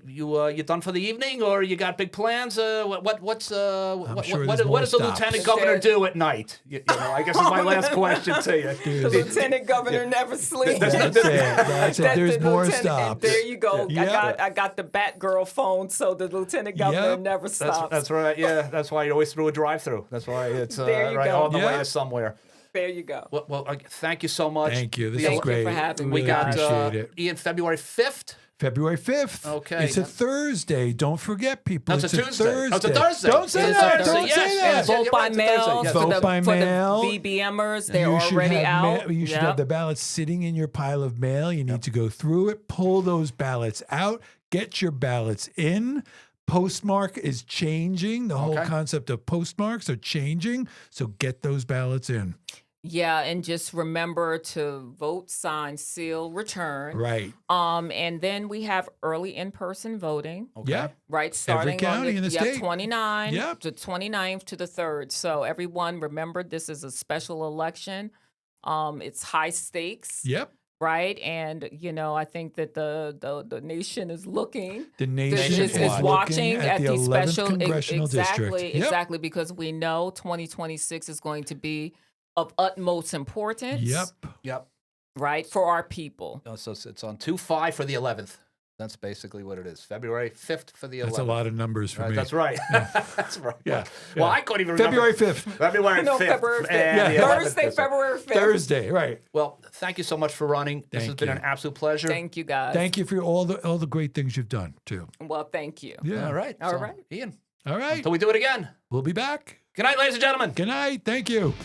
Speaker 2: You done for the evening, or you got big plans?
Speaker 3: sure
Speaker 2: What
Speaker 3: there's
Speaker 2: does
Speaker 3: more
Speaker 2: the
Speaker 3: stops.
Speaker 2: lieutenant governor do at night? I guess is my last question to you.
Speaker 4: The lieutenant governor never sleeps.
Speaker 3: That's it. That's it.
Speaker 4: That's
Speaker 3: There's
Speaker 4: the
Speaker 3: more
Speaker 4: lieutenant-
Speaker 3: stops.
Speaker 4: and there you go.
Speaker 3: Yep.
Speaker 4: I got the Batgirl phone, so the lieutenant governor
Speaker 3: Yep.
Speaker 4: never stops.
Speaker 2: That's right. Yeah, that's why you always through a drive-through. That's why it's
Speaker 4: There you
Speaker 2: right
Speaker 4: go.
Speaker 2: on the way
Speaker 3: Yeah.
Speaker 2: to somewhere.
Speaker 4: There you go.
Speaker 2: Well, thank you so much.
Speaker 3: Thank you. This
Speaker 2: Yeah,
Speaker 3: is
Speaker 4: Thank you
Speaker 3: great.
Speaker 4: for having
Speaker 3: We
Speaker 4: me,
Speaker 2: We got
Speaker 3: appreciate it.
Speaker 2: Ian, February 5th.
Speaker 3: February 5th.
Speaker 2: Okay.
Speaker 3: It's a Thursday. Don't forget, people.
Speaker 2: No, it's a Tuesday.
Speaker 3: Thursday.
Speaker 2: Oh, it's a Thursday.
Speaker 3: Don't say
Speaker 2: It's a
Speaker 3: that.
Speaker 2: Thursday.
Speaker 3: Don't
Speaker 2: Yes,
Speaker 3: say
Speaker 2: yes,
Speaker 3: that.
Speaker 2: yes.
Speaker 4: Vote
Speaker 2: you're
Speaker 4: by
Speaker 2: right, it's a
Speaker 4: mail
Speaker 2: Thursday, yes.
Speaker 4: for
Speaker 3: Vote by mail.
Speaker 4: the BBMers. They're
Speaker 3: You should
Speaker 4: already
Speaker 3: have
Speaker 4: out.
Speaker 3: you should
Speaker 4: Yep.
Speaker 3: have the ballots sitting in your pile of mail. You need to go through it, pull those ballots out, get your ballots in. Postmark is changing. The whole
Speaker 2: Okay.
Speaker 3: concept of postmarks are changing. So get those ballots in.
Speaker 4: Yeah, and just remember to vote, sign, seal, return.
Speaker 3: Right.
Speaker 4: And then we have early in-person voting,
Speaker 2: Okay.
Speaker 3: Yeah.
Speaker 4: right? Starting
Speaker 3: county in the state.
Speaker 4: 29,
Speaker 3: Yep.
Speaker 4: the 29th to the 3rd. So everyone remember, this is a special election. It's high stakes.
Speaker 3: Yep.
Speaker 4: right? And I think that the nation is looking.
Speaker 3: The nation
Speaker 4: is watching at
Speaker 3: the
Speaker 4: the
Speaker 3: 11th
Speaker 4: special
Speaker 3: congressional district. Yep.
Speaker 4: exactly, because we know 2026 is going to be of utmost importance.
Speaker 2: Yep.
Speaker 4: Right, for our people.
Speaker 5: So it's on 2/5 for the 11th. That's basically what it is. February 5th for the 11th.
Speaker 3: That's a lot of numbers for me.
Speaker 2: That's right. That's right.
Speaker 3: Yeah.
Speaker 2: Well, I couldn't even remember.
Speaker 3: February 5th.
Speaker 2: February 5th.
Speaker 4: No, February 5th.
Speaker 2: and the 11th.
Speaker 4: Thursday, February 5th.
Speaker 3: Thursday, right.
Speaker 5: Well, thank you so much for running. This has
Speaker 3: Thank
Speaker 5: been
Speaker 3: you.
Speaker 5: an absolute pleasure.
Speaker 4: Thank you, guys.
Speaker 3: Thank you for all the great things you've done, too.
Speaker 4: Well, thank you.
Speaker 3: Yeah.
Speaker 5: All right.
Speaker 4: All
Speaker 5: So,
Speaker 4: right.
Speaker 5: Ian,
Speaker 3: All right.
Speaker 5: until we do it again.
Speaker 3: We'll be back.
Speaker 5: Good night, ladies and gentlemen.
Speaker 3: Good night. Thank you.